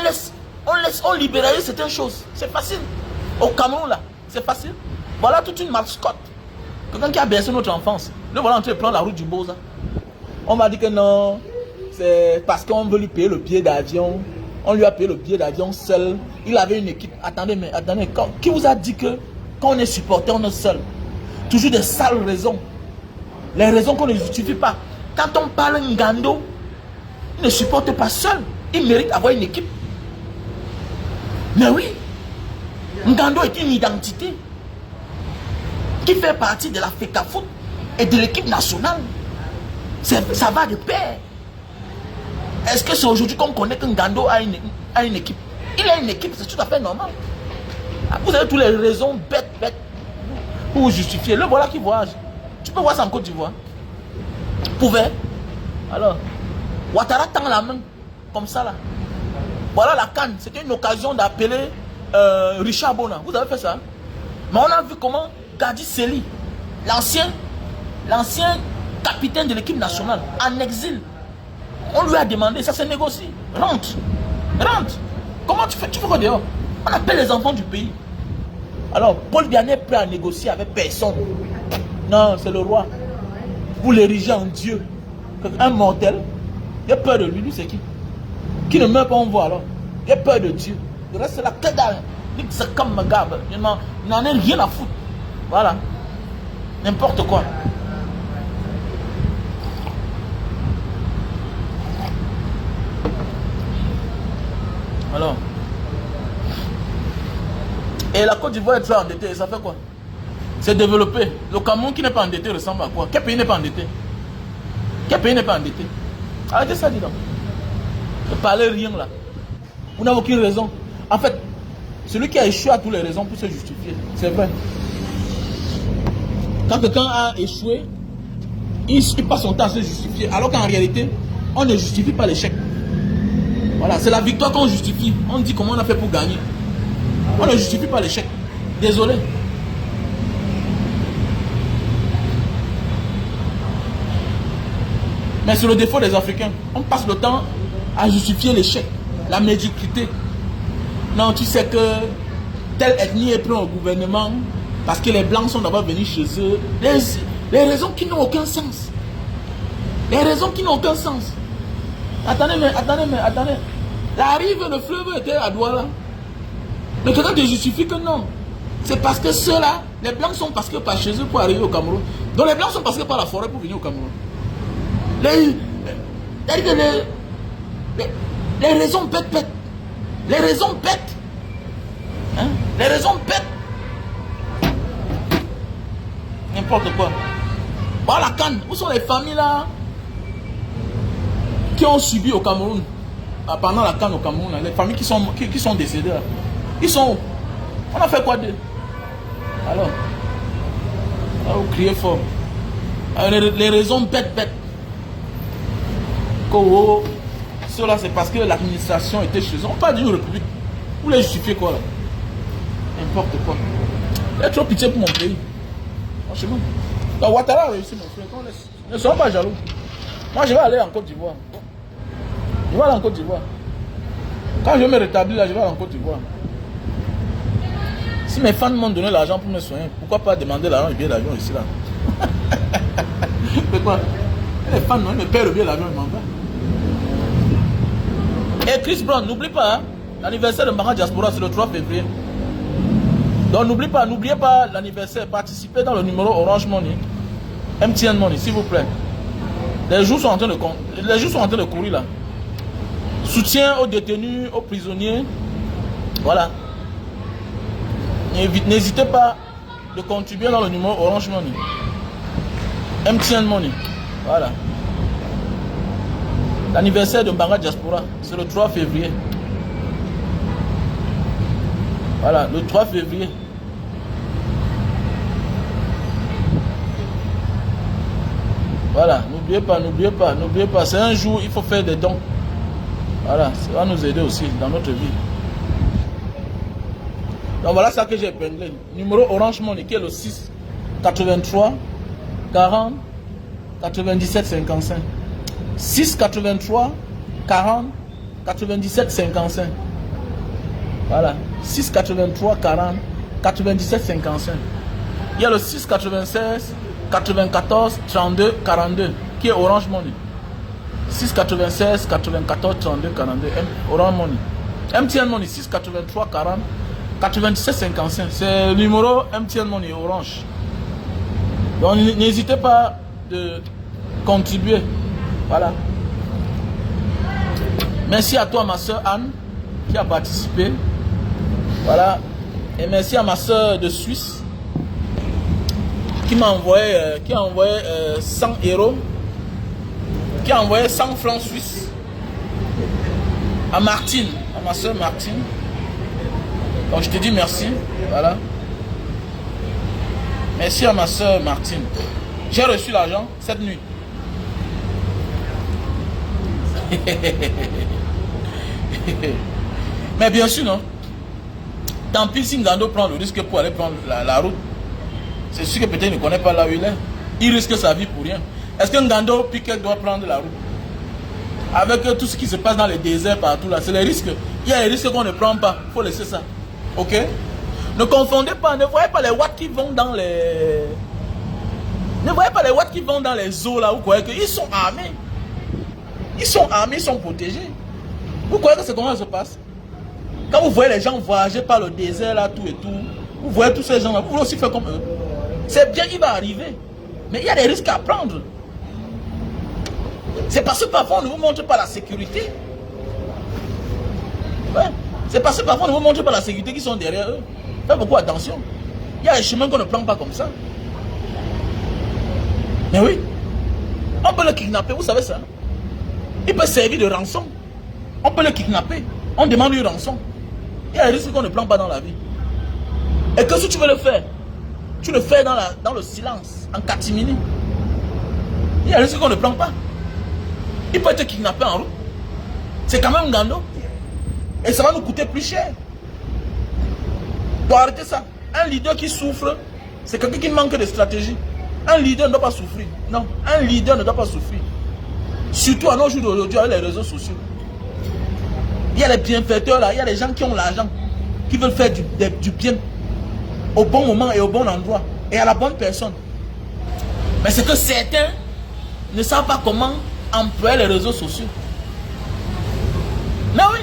on libéralise certaines choses. C'est facile. Au Cameroun, là, c'est facile. Voilà toute une mascotte. Quelqu'un qui a bercé notre enfance. Nous voilà en train de prendre la route du Boza. On m'a dit que non, c'est parce qu'on veut lui payer le billet d'avion. On lui a payé le billet d'avion seul. Il avait une équipe. Attendez, mais attendez. Qui vous a dit que quand on est supporter, on est seul? Toujours des sales raisons. Les raisons qu'on ne justifie pas. Quand on parle Ngando, il ne supporte pas seul. Il mérite d'avoir une équipe. Mais oui, Ngando est une identité qui fait partie de la FECAFOOT et de l'équipe nationale. Ça va de pair. Est-ce que c'est aujourd'hui qu'on connaît que Ngando a une équipe? Il a une équipe, c'est tout à fait normal. Vous avez toutes les raisons bêtes pour vous justifier. Le voilà qui voyage. Tu peux voir ça en Côte d'Ivoire. Pouvait. Alors, Ouattara tend la main, comme ça là. Voilà la canne. C'était une occasion d'appeler Richard Bona. Vous avez fait ça? Mais on a vu comment Gadi Seli, l'ancien capitaine de l'équipe nationale, en exil, on lui a demandé, ça se négocie. Rentre. Comment tu fais? Tu fais quoi dehors? On appelle les enfants du pays. Alors, Paul Biya n'est prêt à négocier avec personne. Non, c'est le roi. Vous l'érigez en Dieu. Un mortel, il a peur de lui. Lui, c'est qui? Qui ne meurt pas, on voit alors. Il a peur de Dieu. Le reste, c'est la tête d'arrêt. C'est comme ma gabe. Il n'en a rien à foutre. Voilà. N'importe quoi. Alors. Et la Côte d'Ivoire est très endettée. Et ça fait quoi? C'est développé. Le Cameroun qui n'est pas endetté ressemble à quoi? Quel pays n'est pas endetté? Quel pays n'est pas endetté? Arrêtez ça, dis donc. Ne parlez rien là. Vous n'avez aucune raison. En fait, celui qui a échoué a toutes les raisons pour se justifier. C'est vrai. Quand quelqu'un a échoué, il passe son temps à se justifier. Alors qu'en réalité, on ne justifie pas l'échec. Voilà, c'est la victoire qu'on justifie. On dit comment on a fait pour gagner. On ne justifie pas l'échec. Désolé. Mais c'est le défaut des Africains. On passe le temps à justifier l'échec, la médiocrité. Non, tu sais que telle ethnie est prise au gouvernement parce que les Blancs sont d'abord venus chez eux. Les raisons qui n'ont aucun sens. Les raisons qui n'ont aucun sens. Attendez. La rive, le fleuve était à Douala. Mais quelqu'un te justifie que non. C'est parce que ceux-là, les Blancs sont passés par chez eux pour arriver au Cameroun. Donc les Blancs sont passés par la forêt pour venir au Cameroun. Les raisons bêtes. Les raisons bêtes. Hein? Les raisons bêtes. N'importe quoi. Voilà la canne. Où sont les familles là qui ont subi au Cameroun pendant la canne au Cameroun là, les familles qui sont décédées là. Ils sont où? On a fait quoi d'eux? Alors vous criez fort. Les raisons bêtes. Cela c'est parce que l'administration était chez eux. On parle d'une république. Vous les justifiez quoi là? N'importe quoi. J'ai trop pitié pour mon pays. Franchement. Donc Ouattara a réussi mon frère. Ne soyons pas jaloux. Moi je vais aller en Côte d'Ivoire. Je vais aller en Côte d'Ivoire. Quand je vais me rétablir là, je vais aller en Côte d'Ivoire. Si mes fans m'ont donné l'argent pour me soigner, pourquoi pas demander l'argent et billet d'avion ici là? C'est quoi? Les fans, non, ils me paient le billet d'avion, ils m'en vont. Et Chris Brown, n'oublie pas, hein, l'anniversaire de Mara Diaspora, c'est le 3 février. Donc n'oubliez pas l'anniversaire, participez dans le numéro Orange Money, MTN Money, s'il vous plaît. Les jours sont en train de courir là. Soutien aux détenus, aux prisonniers. Voilà. N'hésitez pas de contribuer dans le numéro Orange Money. MTN Money. Voilà. L'anniversaire de Mbanga Diaspora, c'est le 3 février. Voilà, le 3 février. Voilà, n'oubliez pas. C'est un jour, il faut faire des dons. Voilà, ça va nous aider aussi dans notre vie. Donc voilà ça que j'ai épinglé. Numéro Orange Money qui est le 6 83 40 97 55. 6 83 40 97 55. Voilà. 6 83 40 97 55. Il y a le 6 96 94 32 42 qui est Orange Money. 6 96 94 32 42 Orange Money. MTN Money 6 83 40 97 55. C'est le numéro MTN Money Orange. Donc n'hésitez pas de contribuer. Voilà. Merci à toi ma soeur Anne qui a participé. Voilà. Et merci à ma soeur de Suisse qui m'a envoyé, 100 euros, qui a envoyé 100 francs suisses à Martine, à ma soeur Martine. Donc je te dis merci. Voilà. Merci à ma soeur Martine. J'ai reçu l'argent cette nuit. Mais bien sûr, non. Tant pis si Ngando prend le risque pour aller prendre la route. C'est sûr que peut-être il ne connaît pas là où il est. Il risque sa vie pour rien. Est-ce que Ngando Piquet doit prendre la route? Avec tout ce qui se passe dans les déserts partout là, c'est les risques. Il y a les risques qu'on ne prend pas. Il faut laisser ça. Ok? Ne confondez pas, ne voyez pas les watts qui vont dans les... Ne voyez pas les watts qui vont dans les eaux là. Vous croyez qu'ils sont armés. Ils sont armés, ils sont protégés. Vous croyez que c'est comment ça se passe? Quand vous voyez les gens voyager par le désert là, tout et tout, vous voyez tous ces gens là, vous voulez aussi faire comme eux. C'est bien, il va arriver. Mais il y a des risques à prendre. C'est parce que parfois on ne vous montre pas la sécurité. Ouais. C'est parce que parfois on ne vous montre pas la sécurité qui sont derrière eux. Faites beaucoup attention. Il y a des chemins qu'on ne prend pas comme ça. Mais oui. On peut le kidnapper, vous savez ça. Il peut servir de rançon. On peut le kidnapper. On demande une rançon. Il y a des risques qu'on ne prend pas dans la vie. Et que si tu veux le faire, tu le fais dans le silence, en catimini. Il y a des risques qu'on ne prend pas. Il peut être kidnappé en route. C'est quand même Ngando. Et ça va nous coûter plus cher. Pour arrêter ça. Un leader qui souffre, c'est quelqu'un qui manque de stratégie. Un leader ne doit pas souffrir. Non, un leader ne doit pas souffrir. Surtout à nos jours d'aujourd'hui avec les réseaux sociaux. Il y a les bienfaiteurs là, il y a les gens qui ont l'argent, qui veulent faire du bien au bon moment et au bon endroit et à la bonne personne. Mais c'est que certains ne savent pas comment employer les réseaux sociaux. Mais oui.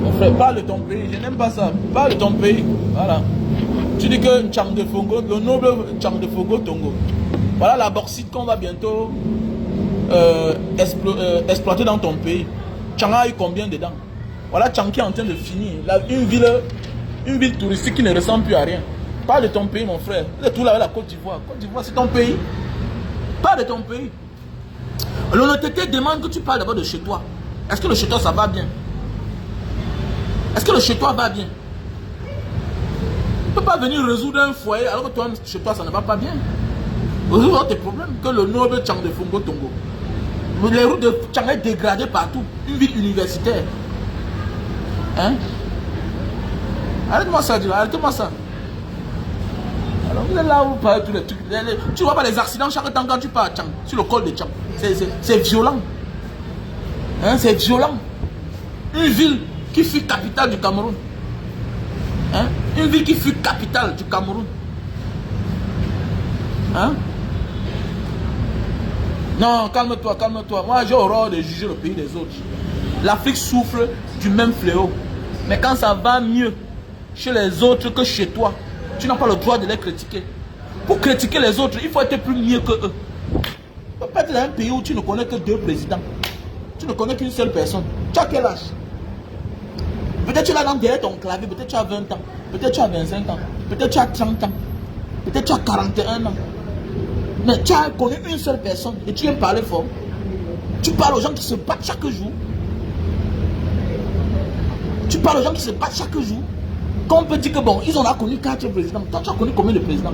Mon frère, parle de ton pays, je n'aime pas ça. Parle de ton pays, voilà. Tu dis que Tchang de Fongo, le noble Tchang de Fongo Tongo. Voilà la bauxite qu'on va bientôt exploiter dans ton pays. Tchang a eu combien dedans? Voilà Tchang qui est en train de finir. Là, une ville touristique qui ne ressemble plus à rien. Parle de ton pays, mon frère. Vous êtes tout là avec la Côte d'Ivoire. Côte d'Ivoire, c'est ton pays. Parle de ton pays. L'honnêteté demande que tu parles d'abord de chez toi. Est-ce que le chez toi, ça va bien? Est-ce que le chez toi va bien? Tu ne peux pas venir résoudre un foyer alors que toi, chez toi, ça ne va pas bien. Résoudre tes problèmes. Que le noble Tchang de Fongo Tongo. Les routes de Tchang est dégradées partout. Une ville universitaire. Hein? Arrête-moi ça, arrête-moi ça. Alors vous êtes là où vous parlez tous les trucs. Tu vois pas les accidents chaque temps quand tu pars à Tchang, sur le col de Tchang. C'est violent. Hein? C'est violent. Une ville qui fut capitale du Cameroun. Hein? Une ville qui fut capitale du Cameroun. Hein? Non, calme-toi, calme-toi. Moi, j'ai horreur de juger le pays des autres. L'Afrique souffre du même fléau. Mais quand ça va mieux chez les autres que chez toi, tu n'as pas le droit de les critiquer. Pour critiquer les autres, il faut être plus mieux que eux. Tu peux pas être dans un pays où tu ne connais que 2 présidents. Tu ne connais qu'une seule personne. Tu as quel âge? Peut-être tu es là derrière ton clavier, peut-être tu as 20 ans, peut-être tu as 25 ans, peut-être tu as 30 ans, peut-être tu as 41 ans. Mais tu as connu une seule personne et tu viens parler fort. Tu parles aux gens qui se battent chaque jour. Tu parles aux gens qui se battent chaque jour. Quand on peut dire que bon, ils ont connu 4 présidents. Toi, tu as connu combien de présidents?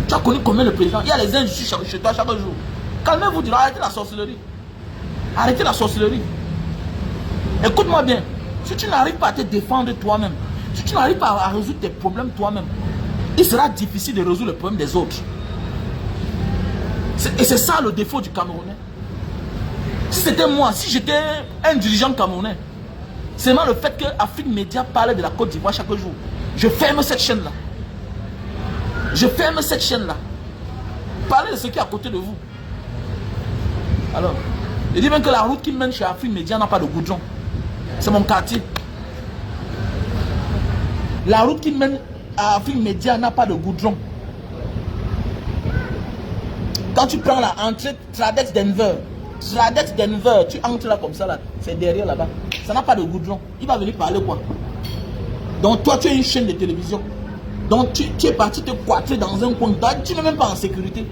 Tu as connu combien de présidents? Il y a les injustices chez toi chaque jour. Calmez-vous, arrêtez la sorcellerie. Arrêtez la sorcellerie. Écoute-moi bien. Si tu n'arrives pas à te défendre toi-même, si tu n'arrives pas à résoudre tes problèmes toi-même, il sera difficile de résoudre les problèmes des autres. Et c'est ça le défaut du Camerounais. Si c'était moi, si j'étais un dirigeant camerounais, c'est seulement le fait que Afrique Média parlait de la Côte d'Ivoire chaque jour. Je ferme cette chaîne-là. Je ferme cette chaîne-là. Parlez de ce qui est à côté de vous. Alors, il dit même que la route qui mène chez Afrique Média n'a pas de goudron. C'est mon quartier. La route qui mène à Afrique Média n'a pas de goudron. Quand tu prends la entrée Tradex Denver, tu entres là comme ça, là, c'est derrière là-bas. Ça n'a pas de goudron. Il va venir parler quoi? Donc toi, tu es une chaîne de télévision. Donc tu es parti te quatrer dans un coin. Tu n'es même pas en sécurité.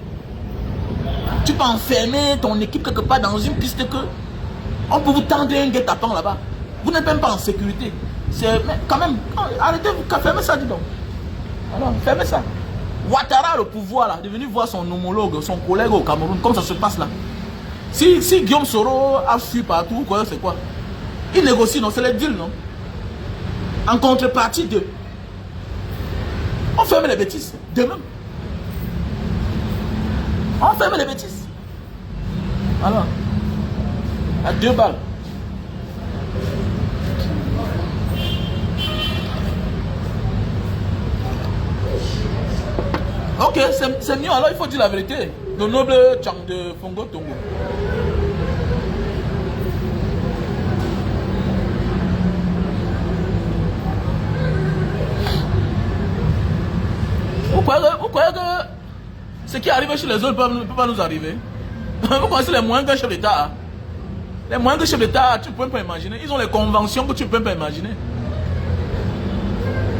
Tu peux enfermer ton équipe quelque part dans une piste que on peut vous tendre un guet-apens là-bas. Vous n'êtes même pas en sécurité. Mais quand même, arrêtez, fermez ça, dis donc. Alors, fermez ça. Ouattara a le pouvoir là, de venir voir son homologue, son collègue au Cameroun, comme ça se passe là. Si Guillaume Soro a fui partout, c'est quoi? Il négocie, non? C'est les deals, non? En contrepartie de... On ferme les bêtises, de même. On ferme les bêtises. Alors, à 2 balles. Ok, c'est mieux, alors il faut dire la vérité. Le noble Chang de Fongo Tongo. Vous croyez que ce qui arrive chez les autres ne peut pas nous arriver? Vous connaissez les moyens qu'un chef d'État a? Les moyens que le chef d'État a, tu ne peux même pas imaginer. Ils ont les conventions que tu ne peux même pas imaginer.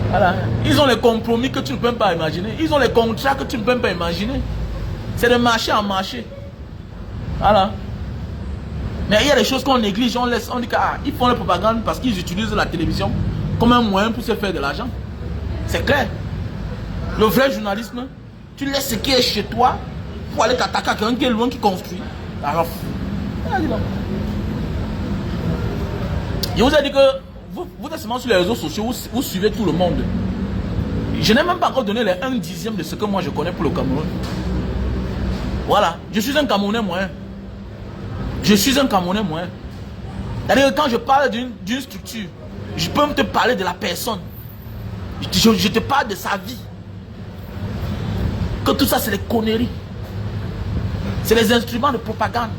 Voilà. Ils ont les compromis que tu ne peux même pas imaginer. Ils ont les contrats que tu ne peux même pas imaginer. C'est de marché en marché. Voilà. Mais il y a des choses qu'on néglige, on laisse, on dit qu'ils font la propagande parce qu'ils utilisent la télévision comme un moyen pour se faire de l'argent. C'est clair. Le vrai journalisme, tu laisses ce qui est chez toi pour aller t'attaquer à quelqu'un qui est loin, qui construit. Alors, je vous ai dit que vous êtes seulement sur les réseaux sociaux, vous suivez tout le monde. Je n'ai même pas encore donné les 1/10 de ce que moi je connais pour le Cameroun. Voilà, je suis un Camerounais moyen. Je suis un Camerounais moyen. C'est-à-dire que quand je parle d'une structure, je peux te parler de la personne. Je te parle de sa vie. Que tout ça, c'est des conneries. C'est des instruments de propagande.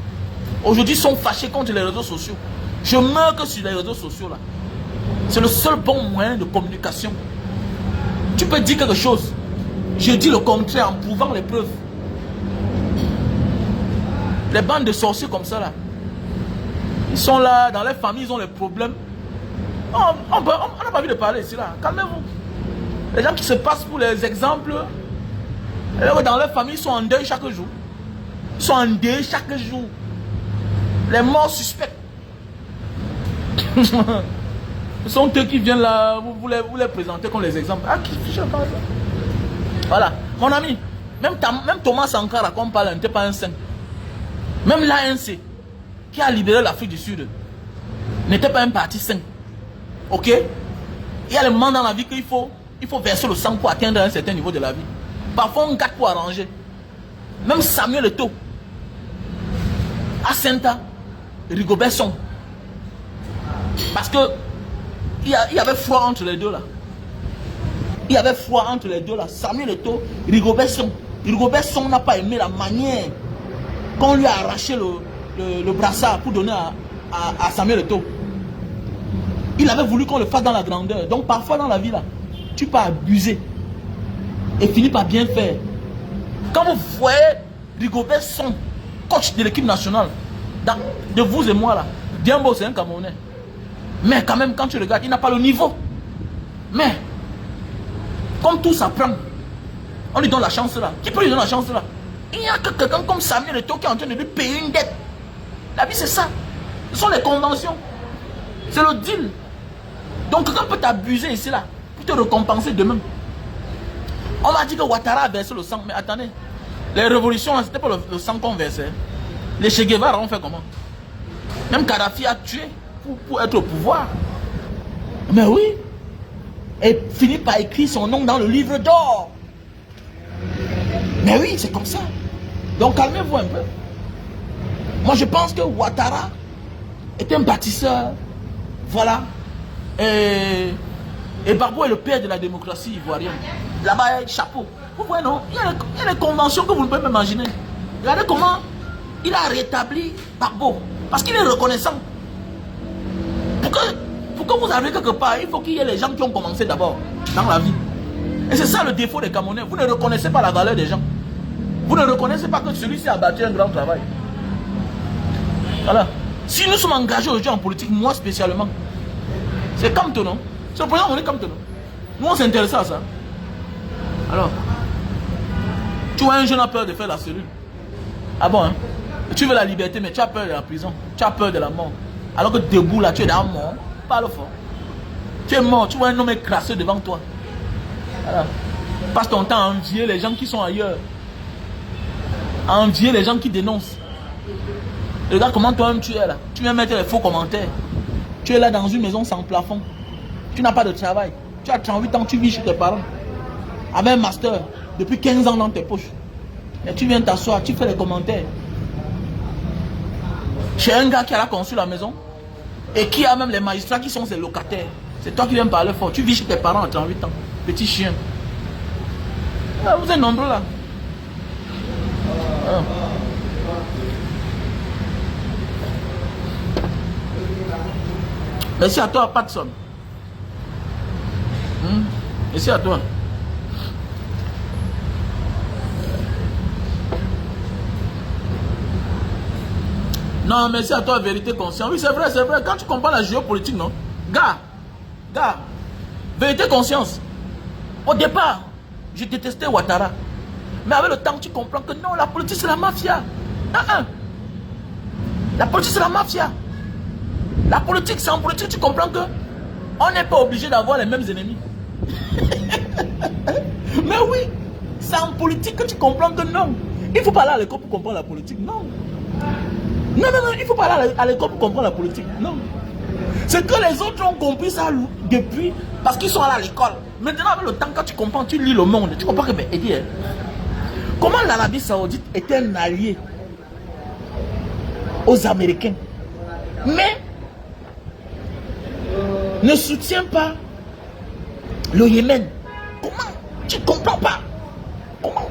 Aujourd'hui, ils sont fâchés contre les réseaux sociaux. Je meurs que sur les réseaux sociaux là. C'est le seul bon moyen de communication. Tu peux dire quelque chose. Je dis le contraire en prouvant les preuves. Les bandes de sorciers comme ça là. Ils sont là, dans les familles, ils ont les problèmes. On n'a pas envie de parler ici là. Calmez-vous. Les gens qui se passent pour les exemples. Dans leur famille, ils sont en deuil chaque jour. Ils sont en deuil chaque jour. Les morts suspects. Ce sont eux qui viennent là, vous les présentez comme les exemples. Ah, qui fiche pas ça? Voilà. Mon ami, même Thomas Sankara, comme on parle, n'était pas un saint. Même l'ANC, qui a libéré l'Afrique du Sud, n'était pas un parti saint. Ok? Il y a le moment dans la vie qu'il faut verser le sang pour atteindre un certain niveau de la vie. Parfois, on gâte pour arranger. Même Samuel Eto'o, Asenta, Rigobert Song. Parce que il y avait froid entre les deux là. Il y avait froid entre les deux là. Samuel Eto'o, Rigobert Song. Rigobert Song n'a pas aimé la manière qu'on lui a arraché le brassard pour donner à Samuel Eto'o. Il avait voulu qu'on le fasse dans la grandeur. Donc parfois dans la vie là, tu peux abuser et finir par bien faire. Quand vous voyez Rigobert Song, coach de l'équipe nationale, de vous et moi là, Diambo c'est un Camerounais. Mais quand même, quand tu regardes, il n'a pas le niveau. Mais, comme tout s'apprend, on lui donne la chance là. Qui peut lui donner la chance là? Il n'y a que quelqu'un comme Samuel Eto'o qui est en train de lui payer une dette. La vie c'est ça. Ce sont les conventions. C'est le deal. Donc quelqu'un peut t'abuser ici là, pour te récompenser demain. On m'a dit que Ouattara a versé le sang. Mais attendez, les révolutions, c'était pas le sang qu'on versait. Les Che Guevara ont fait comment? Même Kadhafi a tué pour être au pouvoir. Mais oui. Et finit par écrire son nom dans le livre d'or. Mais oui, c'est comme ça. Donc calmez-vous un peu. Moi je pense que Ouattara est un bâtisseur. Voilà. Et Gbagbo est le père de la démocratie ivoirienne. Là-bas, chapeau. Vous voyez, non? Il y a des conventions que vous ne pouvez pas imaginer. Regardez comment il a rétabli Gbagbo. Parce qu'il est reconnaissant. Pour que vous arriviez quelque part, il faut qu'il y ait les gens qui ont commencé d'abord dans la vie. Et c'est ça le défaut des Camerounais. Vous ne reconnaissez pas la valeur des gens. Vous ne reconnaissez pas que celui-ci a bâti un grand travail. Voilà. Si nous sommes engagés aujourd'hui en politique, moi spécialement, c'est comme toi, non? C'est le président, on est comme toi, non? Nous, on s'intéresse à ça. Alors, tu vois, un jeune a peur de faire la cellule. Ah bon, hein? Tu veux la liberté, mais tu as peur de la prison. Tu as peur de la mort. Alors que debout, là, tu es dans la mort. Parle fort. Tu es mort, tu vois un homme écrasé devant toi. Voilà. Passe ton temps à envier les gens qui sont ailleurs. À envier les gens qui dénoncent. Regarde comment toi-même tu es là. Tu viens mettre les faux commentaires. Tu es là dans une maison sans plafond. Tu n'as pas de travail. Tu as 38 ans, tu vis chez tes parents. Avec un master depuis 15 ans dans tes poches. Et tu viens t'asseoir, tu fais les commentaires. Chez un gars qui a construit la maison et qui a même les magistrats qui sont ses locataires. C'est toi qui viens parler fort. Tu vis chez tes parents à 38 ans. Petit chien. Ah, vous êtes nombreux là. Ah. Merci à toi, Patson. Merci à toi. Non, merci à toi, vérité consciente. Oui, c'est vrai, c'est vrai. Quand tu comprends la géopolitique, non? Gars, vérité conscience. Au départ, je détestais Ouattara. Mais avec le temps, tu comprends que non, la politique, c'est la mafia. La politique, c'est la mafia. La politique, c'est en politique, tu comprends que on n'est pas obligé d'avoir les mêmes ennemis. Mais oui, c'est en politique que tu comprends que non. Il ne faut pas aller à l'école pour comprendre la politique. Non. Non, il ne faut pas aller à l'école pour comprendre la politique. Non. C'est que les autres ont compris ça depuis, parce qu'ils sont allés à l'école. Maintenant, avec le temps, quand tu comprends, tu lis le monde. Tu comprends que, comment l'Arabie Saoudite est un allié aux Américains, mais ne soutient pas le Yémen. Comment? Tu ne comprends pas. Comment?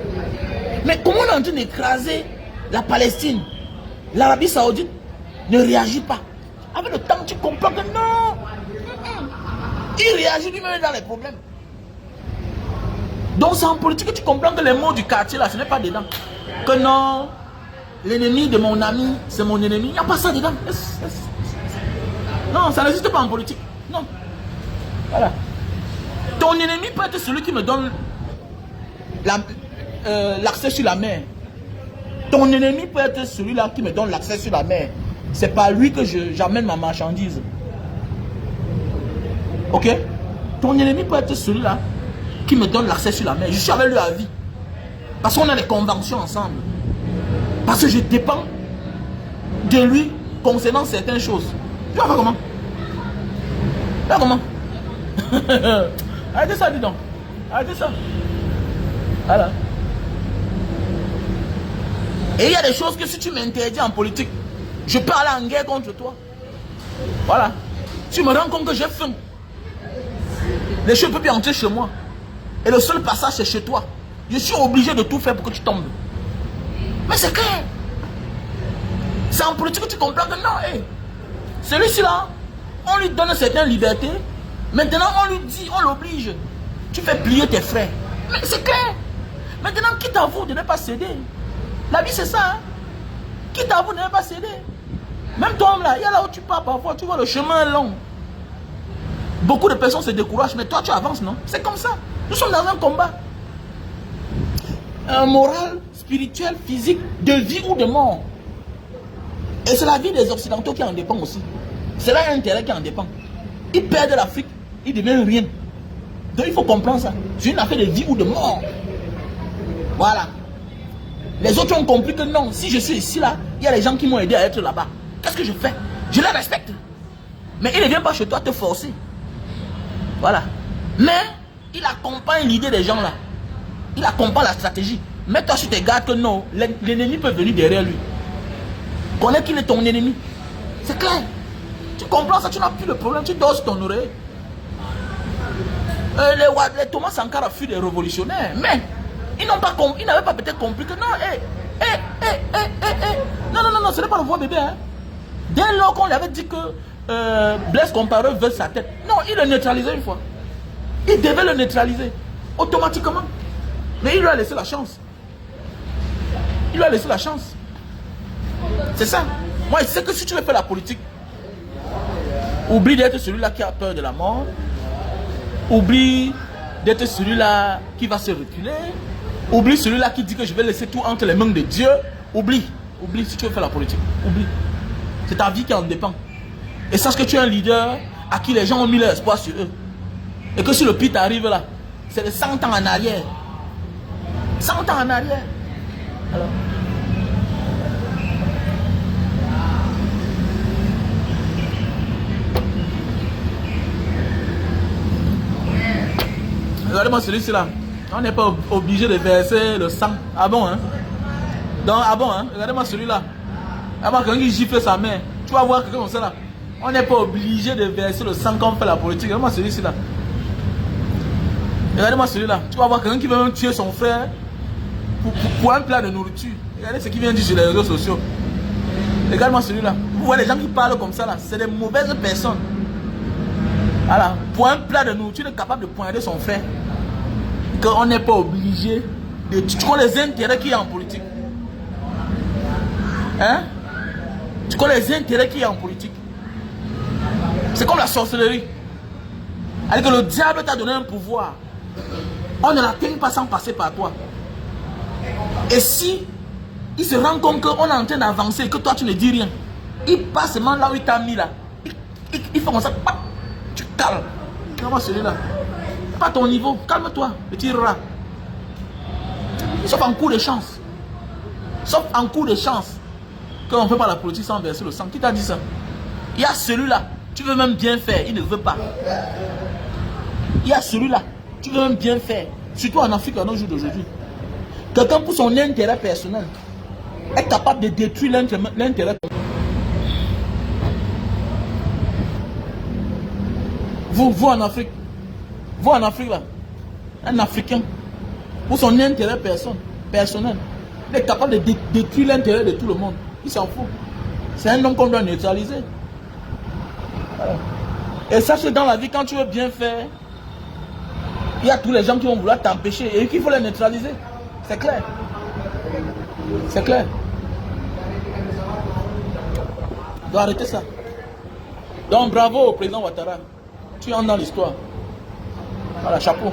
Mais comment on est en train d'écraser la Palestine? L'Arabie Saoudite ne réagit pas. Avec le temps, tu comprends que non. Il réagit lui-même dans les problèmes. Donc c'est en politique que tu comprends que les mots du quartier là, ce n'est pas dedans. Que non, l'ennemi de mon ami, c'est mon ennemi. Il n'y a pas ça dedans. Non, ça n'existe pas en politique. Non. Voilà. Ton ennemi peut être celui qui me donne l'accès sur la mer. Ton ennemi peut être celui-là qui me donne l'accès sur la mer. C'est par lui que j'amène ma marchandise. Ok? Ton ennemi peut être celui-là qui me donne l'accès sur la mer. Je suis avec lui à vie. Parce qu'on a des conventions ensemble. Parce que je dépends de lui concernant certaines choses. Tu vas faire comment? Tu vas comment? Arrêtez ça, dis donc. Arrêtez ça. Voilà. Et il y a des choses que si tu m'interdis en politique, je peux aller en guerre contre toi. Voilà. Tu me rends compte que j'ai faim. Les choses ne peuvent plus entrer chez moi. Et le seul passage c'est chez toi. Je suis obligé de tout faire pour que tu tombes. Mais c'est clair. C'est en politique que tu comprends que non. Hey, celui-ci là, on lui donne certaines libertés. Maintenant on lui dit, on l'oblige. Tu fais plier tes frères. Mais c'est clair. Maintenant quitte à vous de ne pas céder. La vie c'est ça. Hein? Quitte à vous de ne pas céder. Même toi là, il y a là où tu pars parfois, tu vois le chemin est long. Beaucoup de personnes se découragent, mais toi tu avances, non? C'est comme ça. Nous sommes dans un combat. Un moral, spirituel, physique, de vie ou de mort. Et c'est la vie des Occidentaux qui en dépend aussi. C'est là l'intérêt qui en dépend. Ils perdent l'Afrique, ils deviennent rien. Donc il faut comprendre ça. C'est une affaire de vie ou de mort. Voilà. Les autres ont compris que non, si je suis ici là, il y a des gens qui m'ont aidé à être là-bas. Qu'est-ce que je fais? Je les respecte. Mais il ne vient pas chez toi te forcer. Voilà. Mais il accompagne l'idée des gens là. Il accompagne la stratégie. Mets-toi sur tes gardes que non, l'ennemi peut venir derrière lui. Connais qu'il est ton ennemi. C'est clair. Tu comprends ça, tu n'as plus le problème, tu dors sur ton oreille. Les Thomas Sankara furent des révolutionnaires, mais Ils n'avaient pas peut-être compris que non, non, ce n'est pas le voix bébé. Hein. Dès lors qu'on lui avait dit que Blaise Compaoré veut sa tête, non, il le neutralisait une fois. Il devait le neutraliser automatiquement. Mais il lui a laissé la chance. Il lui a laissé la chance. C'est ça. Moi, je sais que si tu veux faire la politique, oublie d'être celui-là qui a peur de la mort. Oublie d'être celui-là qui va se reculer. Oublie celui-là qui dit que je vais laisser tout entre les mains de Dieu. Oublie. Oublie si tu veux faire la politique. Oublie. C'est ta vie qui en dépend. Et sache que tu es un leader à qui les gens ont mis leur espoir sur eux. Et que si le pit arrive là, c'est de 100 ans en arrière. 100 ans en arrière. Alors. Regardez-moi celui-ci là. On n'est pas obligé de verser le sang. Ah bon, hein? Donc, ah bon, hein? Regardez-moi celui-là. Ah bon, quelqu'un qui gifle sa mère. Tu vas voir quelqu'un comme ça là. On n'est pas obligé de verser le sang quand on fait la politique. Regardez-moi celui-ci là. Regardez-moi celui-là. Tu vas voir quelqu'un qui veut même tuer son frère pour un plat de nourriture. Regardez ce qu'il vient dire sur les réseaux sociaux. Regardez-moi celui-là. Vous voyez les gens qui parlent comme ça là. C'est des mauvaises personnes. Voilà. Pour un plat de nourriture, il est capable de poignarder son frère. Qu'on n'est pas obligé de... Tu connais les intérêts qu'il y a en politique. Hein? Tu connais les intérêts qu'il y a en politique. C'est comme la sorcellerie. Alors que le diable t'a donné un pouvoir. On ne l'atteint pas sans passer par toi. Et si il se rend compte qu'on est en train d'avancer et que toi tu ne dis rien, il passe seulement là où il t'a mis là. Il fait comme ça. Tu calmes. Comment celui-là? Pas ton niveau. Calme-toi, petit rat. Sauf en coup de chance. Sauf en coup de chance. Qu'on ne fait pas la politique sans verser le sang. Qui t'a dit ça? Il y a celui-là. Tu veux même bien faire. Il ne veut pas. Il y a celui-là. Tu veux même bien faire. Surtout en Afrique, dans nos jours d'aujourd'hui. Quelqu'un pour son intérêt personnel est capable de détruire l'intérêt. Vous en Afrique. Vous en Afrique là. Un Africain. Pour son intérêt personnel. Il est capable de détruire l'intérêt de tout le monde. Il s'en fout. C'est un homme qu'on doit neutraliser. Voilà. Et sache que dans la vie, quand tu veux bien faire, il y a tous les gens qui vont vouloir t'empêcher et qu'il faut les neutraliser. C'est clair. C'est clair. Tu dois arrêter ça. Donc bravo au président Ouattara. Tu entres dans l'histoire. Voilà, chapeau.